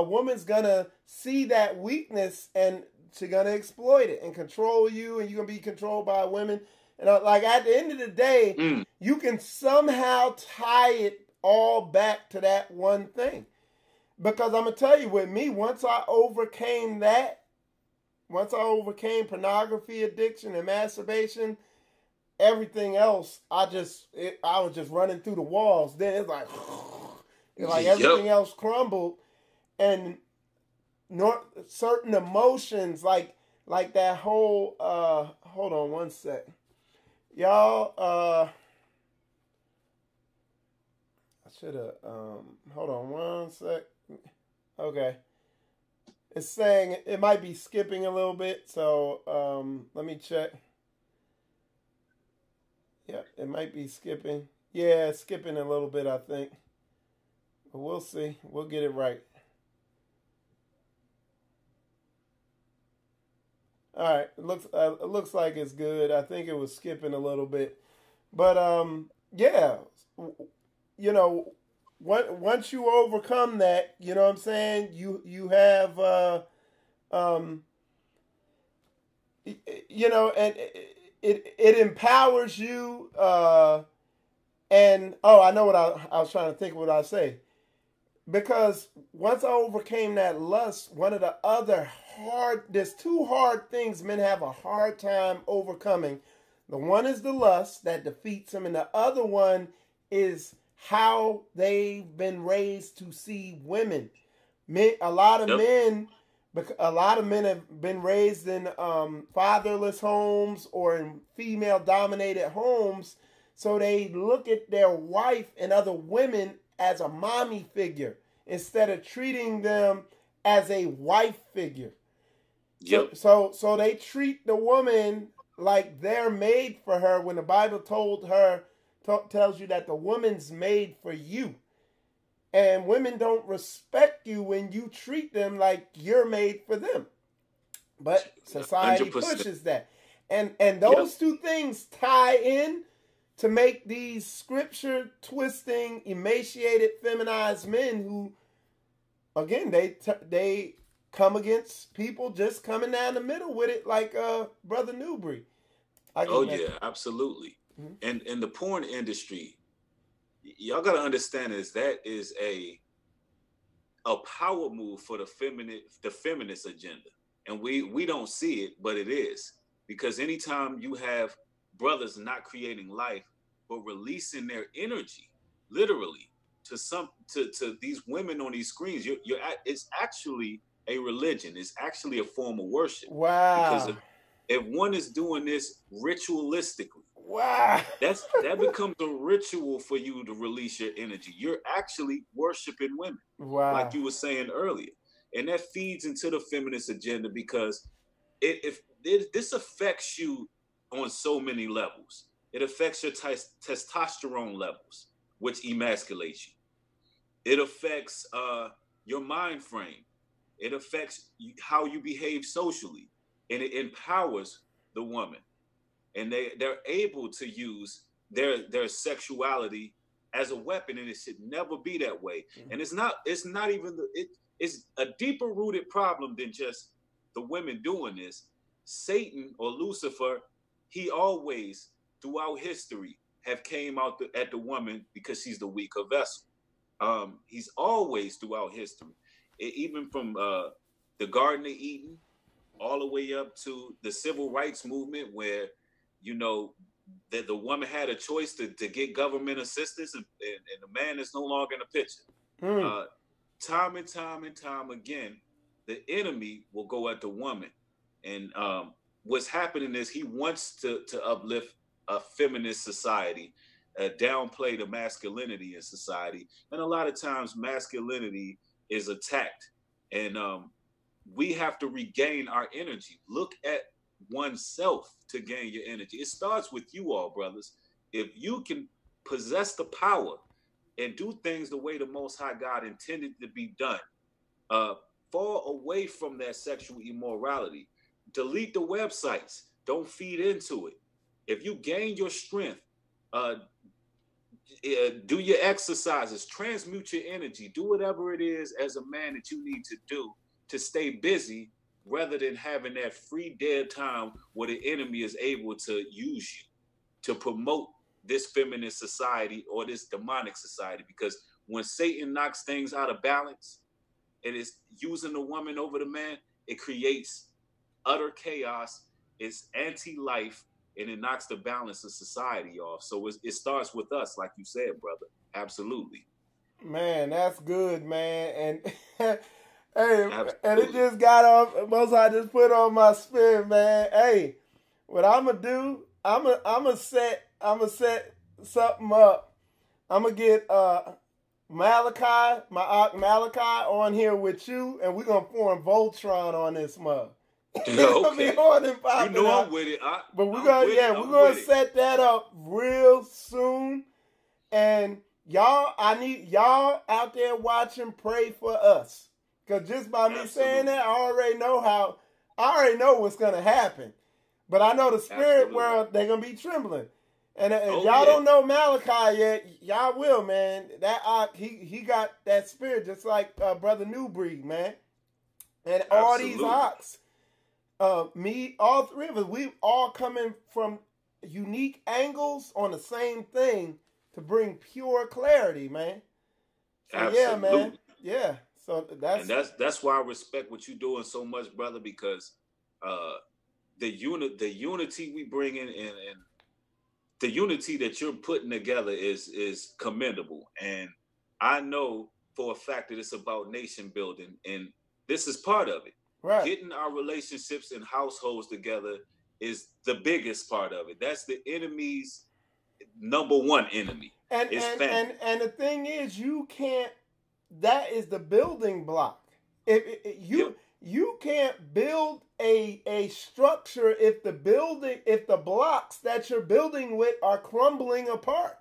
woman's gonna see that weakness and she's gonna exploit it and control you, and you're gonna be controlled by women. And like at the end of the day, you can somehow tie it all back to that one thing. Because I'm gonna tell you, with me, once I overcame pornography addiction and masturbation, everything else, I was just running through the walls. Then it's like everything else crumbled, and certain emotions like that whole hold on one sec, y'all. I should have hold on one sec. Okay. It's saying it might be skipping a little bit, so let me check. Yeah, it might be skipping. Yeah, it's skipping a little bit, I think. But we'll see. We'll get it right. All right, it looks like it's good. I think it was skipping a little bit, but yeah, you know, once you overcome that, you know what I'm saying. You have um, you know, and it empowers you. And oh, I know what I was trying to think of what I say. Because once I overcame that lust, one of the other there's two hard things men have a hard time overcoming. The one is the lust that defeats them, and the other one is how they've been raised to see women. A lot of men have been raised in fatherless homes or in female-dominated homes, so they look at their wife and other women as a mommy figure instead of treating them as a wife figure. Yep. So they treat the woman like they're made for her when the Bible tells you that the woman's made for you. And women don't respect you when you treat them like you're made for them. But society 100%. pushes that. And those two things tie in to make these scripture twisting, emaciated, feminized men who, again, they come against people just coming down the middle with it, like Brother Newbury. Yeah, absolutely. Mm-hmm. And the porn industry, y'all got to understand that is a power move for the feminist agenda, and we don't see it, but it is, because anytime you have brothers not creating life but releasing their energy literally to these women on these screens, it's actually a religion. It's actually a form of worship. Wow. Because if one is doing this ritualistically, wow, that becomes a ritual for you to release your energy. You're actually worshiping women. Wow. Like you were saying earlier. And that feeds into the feminist agenda, because this affects you on so many levels. It affects your testosterone levels, which emasculates you. It affects your mind frame. It affects how you behave socially, and it empowers the woman. And they're able to use their sexuality as a weapon, and it should never be that way. Mm-hmm. And it's not even it's a deeper rooted problem than just the women doing this. Satan or Lucifer, he always throughout history have came out at the woman because she's the weaker vessel. He's always throughout history, even from the Garden of Eden all the way up to the civil rights movement, where that the woman had a choice to get government assistance, and the man is no longer in the picture. Time and time again, the enemy will go at the woman. And what's happening is he wants to uplift a feminist society, downplay the masculinity in society. And a lot of times masculinity is attacked. And we have to regain our energy. Look at oneself to gain your energy. It starts with you all, brothers. If you can possess the power and do things the way the Most High God intended to be done, fall away from that sexual immorality. Delete the websites. Don't feed into it. If you gain your strength, do your exercises, transmute your energy, do whatever it is as a man that you need to do to stay busy, rather than having that free dead time where the enemy is able to use you to promote this feminist society or this demonic society. Because when Satan knocks things out of balance and is using the woman over the man, it creates utter chaos. It's anti-life, and it knocks the balance of society off. So it starts with us, like you said, brother. Absolutely. Man, that's good, man. And hey, absolutely. And it just got on. Most I just put on my spin, man. Hey, what I'm gonna do? I'm gonna set something up. I'm gonna get Malachi, my Ak Malachi, on here with you, and we're gonna form Voltron on this mug. Okay. Be on and You know I'm with it. But we're gonna set that up real soon. And y'all, I need y'all out there watching, pray for us. Cause just by me saying that, I already know what's gonna happen. But I know the spirit world, they're gonna be trembling. And if y'all don't know Malachi yet, y'all will, man. That he got that spirit just like Brother Iamnubreed, man. And all these ox, me, all three of us, we all coming from unique angles on the same thing to bring pure clarity, man. So, yeah, man. Yeah. So that's why I respect what you're doing so much, brother, because the unity we bring in and the unity that you're putting together is commendable. And I know for a fact that it's about nation building, and this is part of it. Right. Getting our relationships and households together is the biggest part of it. That's the enemy's number one enemy. And the thing is, you can't. That is the building block. You can't build a structure if the blocks that you're building with are crumbling apart.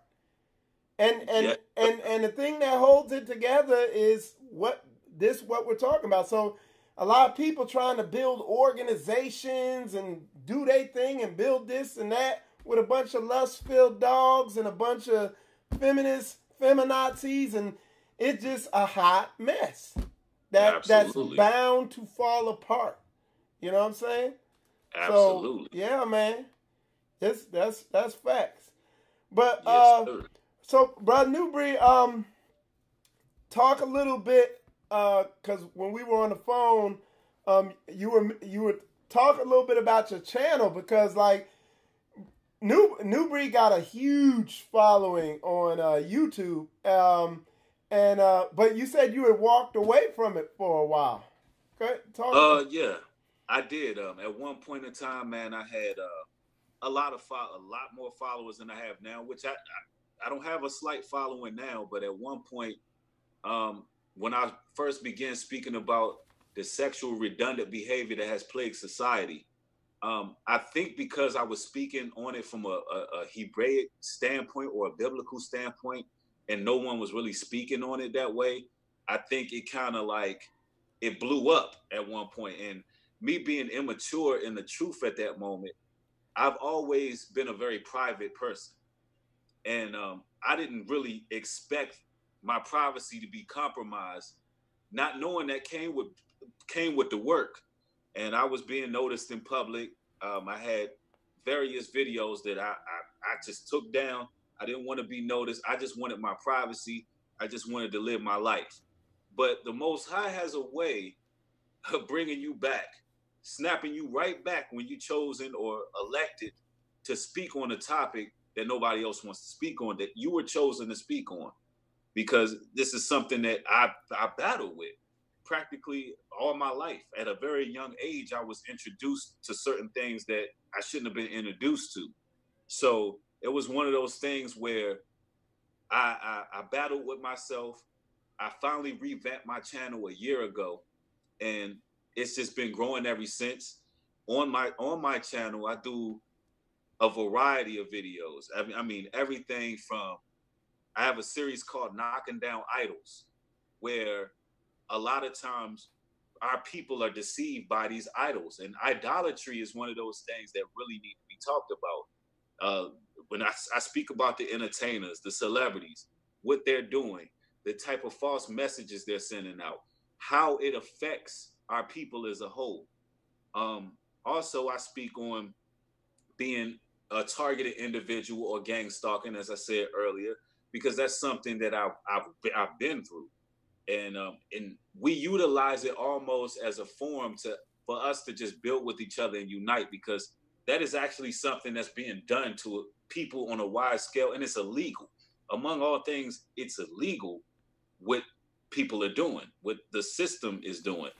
And the thing that holds it together is what we're talking about. So a lot of people trying to build organizations and do their thing and build this and that with a bunch of lust-filled dogs and a bunch of feminazis, and it's just a hot mess that's bound to fall apart. You know what I'm saying? Absolutely. So, yeah, man. That's facts. But so Brother Iamnubreed, talk a little bit, because when we were on the phone, you were talking a little bit about your channel, because like Iamnubreed got a huge following on YouTube, but you said you had walked away from it for a while. Okay, yeah, I did. At one point in time, man, I had a lot more followers than I have now, which I don't have a slight following now, but at one point, when I first began speaking about the sexual redundant behavior that has plagued society, I think because I was speaking on it from a Hebraic standpoint or a biblical standpoint, and no one was really speaking on it that way, I think it kind of like, it blew up at one point. And me being immature in the truth at that moment, I've always been a very private person. And I didn't really expect my privacy to be compromised, not knowing that came with the work. And I was being noticed in public. I had various videos that I just took down. I didn't want to be noticed. I just wanted my privacy. I just wanted to live my life. But the Most High has a way of bringing you back, snapping you right back when you chosen or elected to speak on a topic that nobody else wants to speak on, that you were chosen to speak on. Because this is something that I battled with practically all my life. At a very young age, I was introduced to certain things that I shouldn't have been introduced to. So it was one of those things where I battled with myself. I finally revamped my channel a year ago, and it's just been growing ever since. On my channel, I do a variety of videos. I mean, everything from, I have a series called Knocking Down Idols, where a lot of times our people are deceived by these idols. And idolatry is one of those things that really need to be talked about. When I speak about the entertainers, the celebrities, what they're doing, the type of false messages they're sending out, how it affects our people as a whole. Also, I speak on being a targeted individual or gang stalking, as I said earlier, because that's something that I've been through. And we utilize it almost as a form for us to just build with each other and unite, because that is actually something that's being done to people on a wide scale, and it's illegal. Among all things, it's illegal what people are doing, what the system is doing.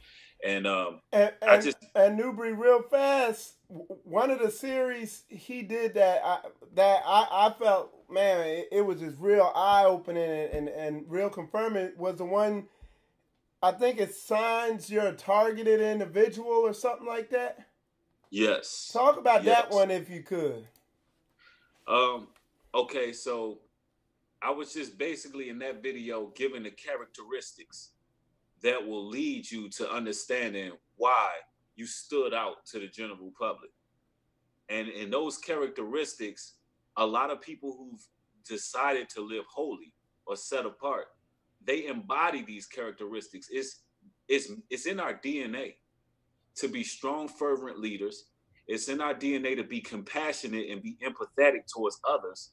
And Iamnubreed, real fast, one of the series he did that I felt, man, it was just real eye opening and real confirming was the one. I think it signs you're a targeted individual or something like that. Yes. Talk about yes. that one if you could. Okay, so I was just basically in that video giving the characteristics that will lead you to understanding why you stood out to the general public. And in those characteristics, a lot of people who've decided to live holy or set apart, they embody these characteristics. It's in our DNA to be strong, fervent leaders. It's in our DNA to be compassionate and be empathetic towards others.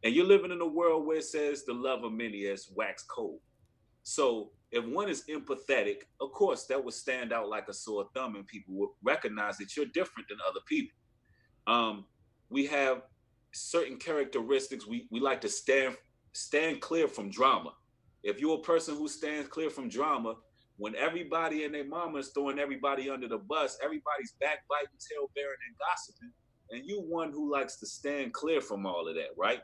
And you're living in a world where it says the love of many is wax cold. So if one is empathetic, of course, that would stand out like a sore thumb and people would recognize that you're different than other people. We have certain characteristics. We like to stand clear from drama. If you're a person who stands clear from drama, when everybody and their mama is throwing everybody under the bus, everybody's backbiting, tail bearing, and gossiping, and you one who likes to stand clear from all of that, right?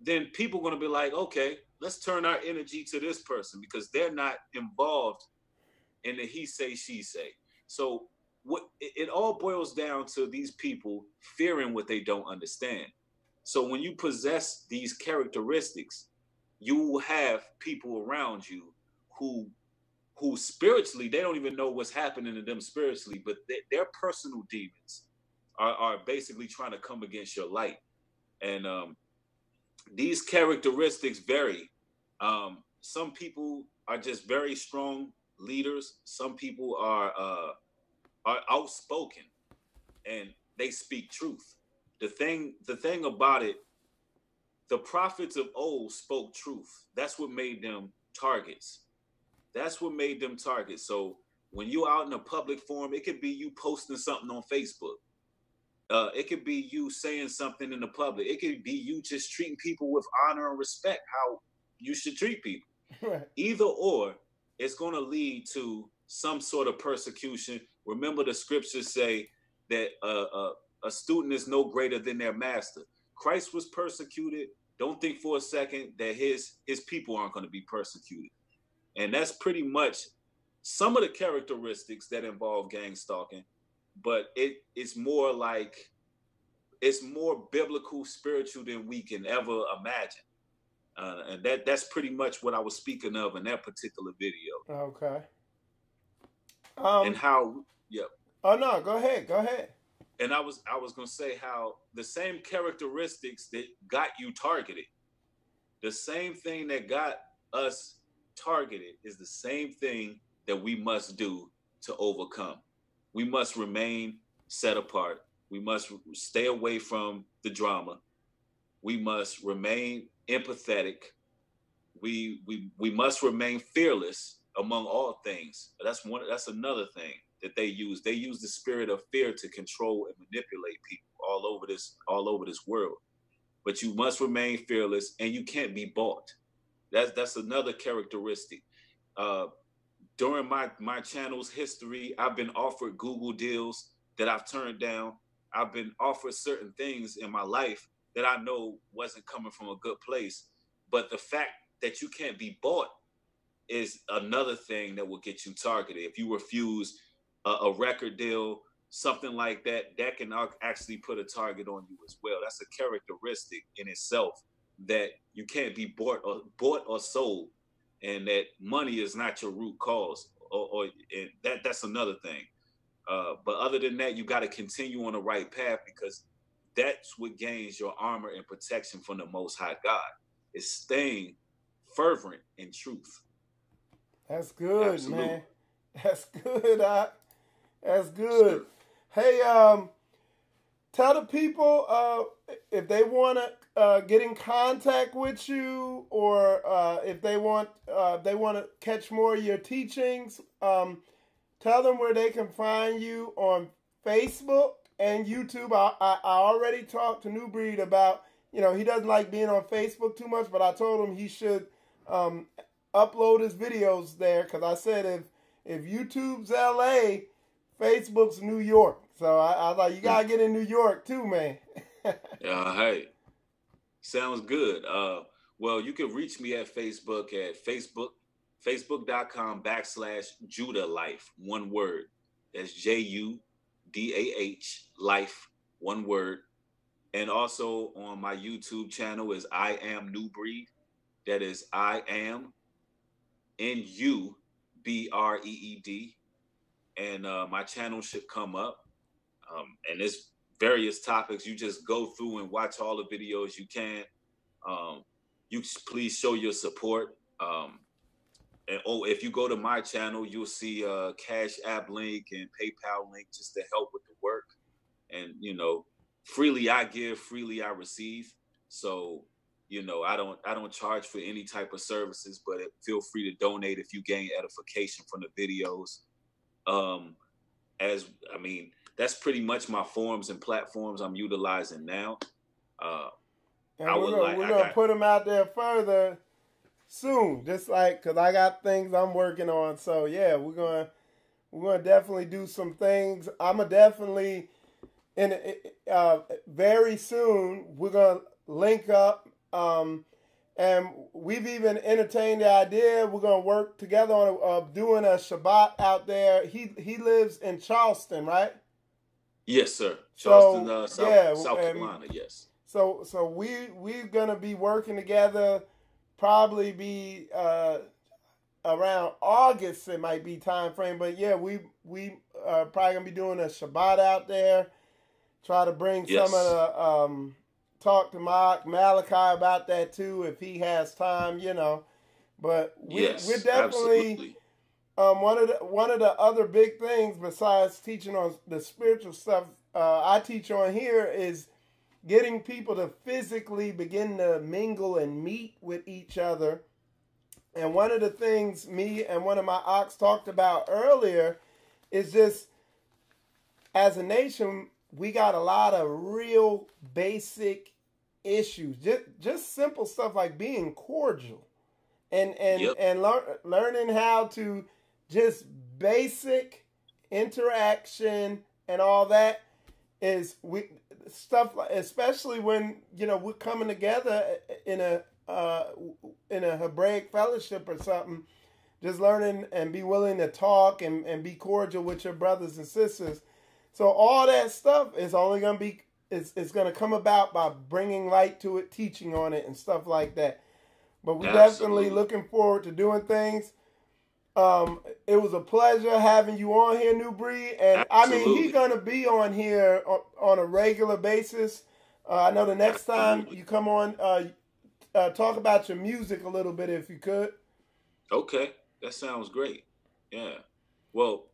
Then people are going to be like, okay, let's turn our energy to this person because they're not involved in the he say, she say. So what it all boils down to these people fearing what they don't understand. So when you possess these characteristics, you will have people around you who spiritually, they don't even know what's happening to them spiritually, but their personal demons are basically trying to come against your light. And these characteristics vary. Some people are just very strong leaders. Some people are outspoken and they speak truth. The thing about it, the prophets of old spoke truth. That's what made them targets. That's what made them targets. So when you're out in a public forum, it could be you posting something on Facebook. It could be you saying something in the public. It could be you just treating people with honor and respect, how you should treat people. Right. Either or, it's going to lead to some sort of persecution. Remember, the scriptures say that a student is no greater than their master. Christ was persecuted. Don't think for a second that his people aren't going to be persecuted. And that's pretty much some of the characteristics that involve gang stalking. But it's more like, it's more biblical, spiritual than we can ever imagine. And that's pretty much what I was speaking of in that particular video. Okay. And how, yeah. Oh no, go ahead. And I was gonna say how the same characteristics that got you targeted, the same thing that got us targeted is the same thing that we must do to overcome. We must remain set apart. We must stay away from the drama. We must remain empathetic. We must remain fearless among all things. That's another thing that they use. They use the spirit of fear to control and manipulate people all over this world. But you must remain fearless, and you can't be bought. That's another characteristic. During my channel's history, I've been offered Google deals that I've turned down. I've been offered certain things in my life that I know wasn't coming from a good place. But the fact that you can't be bought is another thing that will get you targeted. If you refuse a record deal, something like that, that can actually put a target on you as well. That's a characteristic in itself, that you can't be bought or sold, and that money is not your root cause, or that's another thing. But other than that, you got to continue on the right path, because that's what gains your armor and protection from the Most High God. It's staying fervent in truth. That's good, absolutely, man. That's good. That's good. Hey, tell the people if they want to get in contact with you, or if they want to catch more of your teachings. Tell them where they can find you on Facebook and YouTube. I already talked to Iamnubreed about, he doesn't like being on Facebook too much, but I told him he should upload his videos there, because I said if YouTube's LA, Facebook's New York. So I was like, you gotta get in New York too, man. Hey, sounds good. Well, you can reach me at facebook.com/Judah Life, one word. That's JUDAH Life, one word. And also on my YouTube channel is Iamnubreed. That is IAMNUBREED. And my channel should come up. And there's various topics. You just go through and watch all the videos you can. You please show your support. And if you go to my channel, you'll see a Cash App link and PayPal link just to help with the work. And freely I give, freely I receive. So I don't charge for any type of services, but feel free to donate if you gain edification from the videos. That's pretty much my forms and platforms I'm utilizing now. And we're gonna put them out there further soon, just like because I got things I'm working on. So yeah, we're gonna definitely do some things. I'm gonna definitely very soon we're gonna link up. And we've even entertained the idea we're gonna work together on doing a Shabbat out there. He lives in Charleston, right? Yes, sir. Charleston, South Carolina. Yes. So we're gonna be working together. Probably be around August. It might be time frame, but yeah, we probably gonna be doing a Shabbat out there. Try to bring some of the talk to Malachi about that too if he has time, But we're definitely one of the other big things besides teaching on the spiritual stuff I teach on here is getting people to physically begin to mingle and meet with each other. And one of the things me and one of my ox talked about earlier is just as a nation, we got a lot of real basic issues, just simple stuff like being cordial and learning how to just basic interaction and all that is stuff like, especially when we're coming together in a Hebraic fellowship or something, just learning and be willing to talk and be cordial with your brothers and sisters. So all that stuff is only going to be, it's going to come about by bringing light to it, teaching on it, and stuff like that. But we're definitely looking forward to doing things. It was a pleasure having you on here, Nubreed. And he's going to be on here on a regular basis. I know the next time you come on, talk about your music a little bit if you could. Okay, that sounds great. Yeah. Well,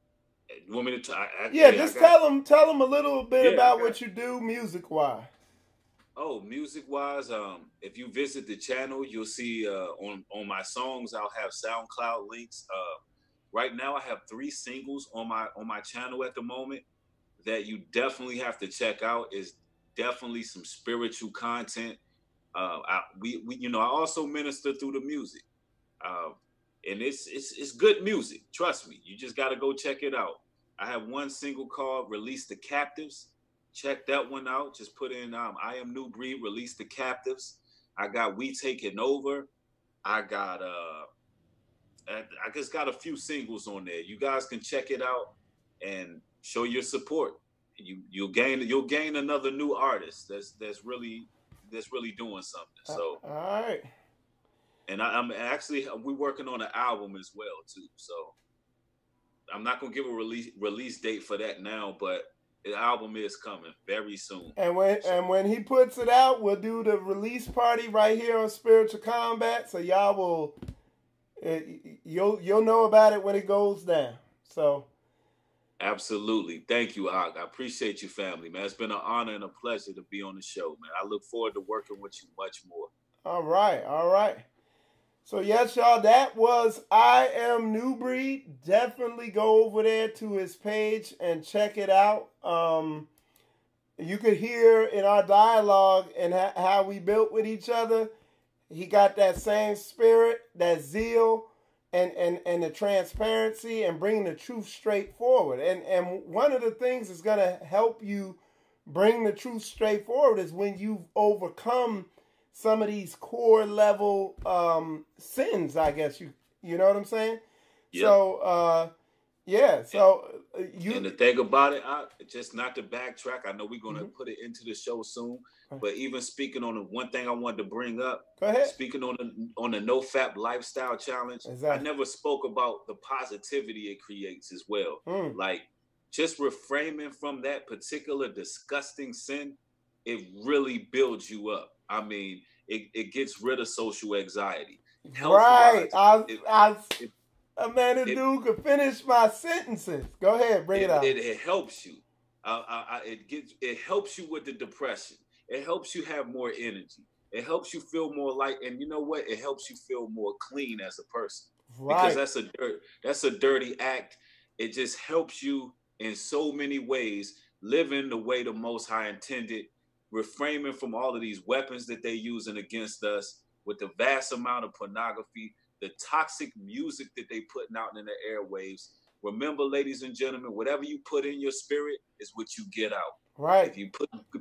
you want me to tell them a little bit about what you do music wise. Oh, music wise, if you visit the channel, you'll see on my songs I'll have SoundCloud links. Right now I have 3 singles on my channel at the moment that you definitely have to check out. Is definitely some spiritual content. I also minister through the music. And it's good music. Trust me. You just got to go check it out. I have one single called Release the Captives. Check that one out. Just put in Iamnubreed, Release the Captives. I got We Taking Over. I got I just got a few singles on there. You guys can check it out and show your support. You'll gain another new artist that's really doing something. So all right. And we're working on an album as well too. So I'm not gonna give a release date for that now, but the album is coming very soon. And when he puts it out, we'll do the release party right here on Spiritual Combat. So y'all will you'll know about it when it goes down. So absolutely. Thank you, Ak. I appreciate you, family, man. It's been an honor and a pleasure to be on the show, man. I look forward to working with you much more. All right. So yes, y'all, that was Iamnubreed. Definitely go over there to his page and check it out. You could hear in our dialogue and how we built with each other. He got that same spirit, that zeal, and the transparency and bringing the truth straight forward. And one of the things that's going to help you bring the truth straight forward is when you've overcome some of these core level sins, I guess you know what I'm saying? Yep. So, and the thing about it, just not to backtrack, I know we're going to put it into the show soon, but even speaking on the one thing I wanted to bring up, go ahead. Speaking on the No Fap Lifestyle Challenge, exactly. I never spoke about the positivity it creates as well. Like, just reframing from that particular disgusting sin, it really builds you up. I mean, it gets rid of social anxiety. Right. A man and dude could finish my sentences. Go ahead, bring it out. It helps you. It helps you with the depression. It helps you have more energy. It helps you feel more light, and you know what? It helps you feel more clean as a person. Right. Because that's a dirty act. It just helps you in so many ways, living the way the Most High intended, refraining from all of these weapons that they're using against us with the vast amount of pornography, the toxic music that they putting out in the airwaves. Remember, ladies and gentlemen, whatever you put in your spirit is what you get out. Right. If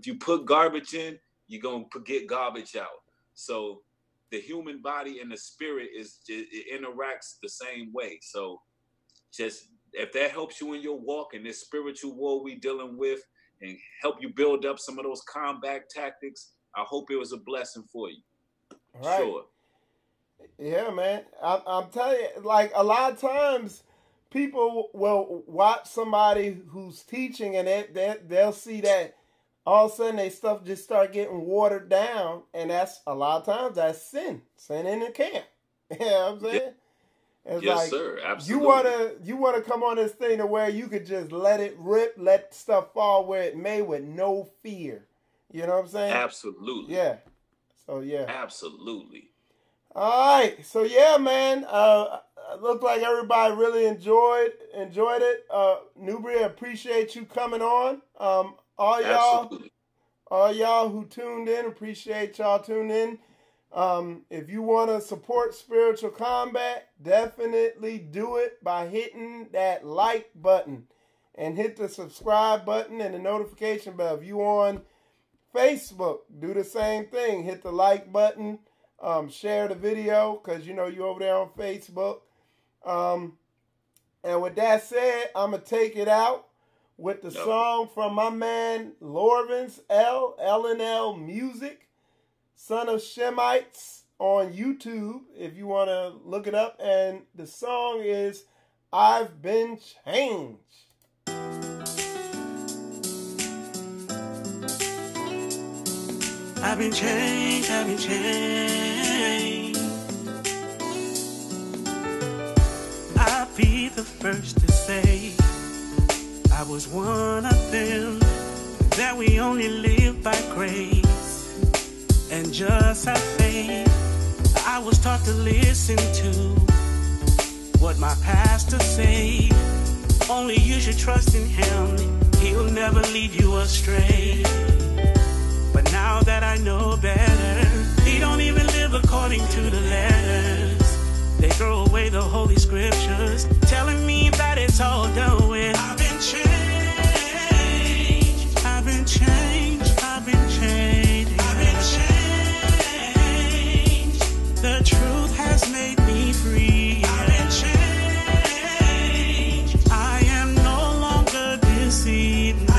you put garbage in, you're gonna get garbage out. So the human body and the spirit it interacts the same way. So just if that helps you in your walk and this spiritual war we dealing with, and help you build up some of those combat tactics, I hope it was a blessing for you. Right. Sure. Yeah, man. I'm telling you, like a lot of times people will watch somebody who's teaching and they'll see that all of a sudden their stuff just start getting watered down, and that's a lot of times that's sin in the camp. You know what I'm saying? Yeah. It's yes, like, sir. Absolutely. You wanna come on this thing to where you could just let it rip, let stuff fall where it may with no fear. You know what I'm saying? Absolutely. Yeah. So yeah. Absolutely. All right. So yeah, man. It looked like everybody really enjoyed it. Nubreed, appreciate you coming on. All y'all who tuned in, appreciate y'all tuning in. If you want to support Spiritual Combat, definitely do it by hitting that like button and hit the subscribe button and the notification bell. If you on Facebook, do the same thing. Hit the like button, share the video because you over there on Facebook. And with that said, I'm going to take it out with the song from my man Lorvins, L&L Music, Son of Shemites, on YouTube, if you want to look it up. And the song is I've Been Changed. I've been changed, I've been changed. I'll be the first to say I was one of them, that we only live by grace and just have faith. I was taught to listen to what my pastor say. Only you should trust in him, he'll never lead you astray. But now that I know better, he don't even live according to the letters. They throw away the holy scriptures, telling me that it's all done with. I've been changed, I've been changed, I've been changed, I've been changed. The truth has made me free. I've been changed, I am no longer deceived. No.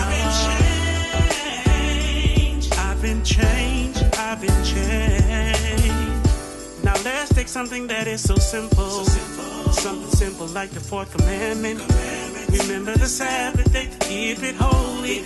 I've been changed, I've been changed. Now let's take something that is so simple. Something simple like the fourth commandment. Remember the Sabbath day to keep it holy.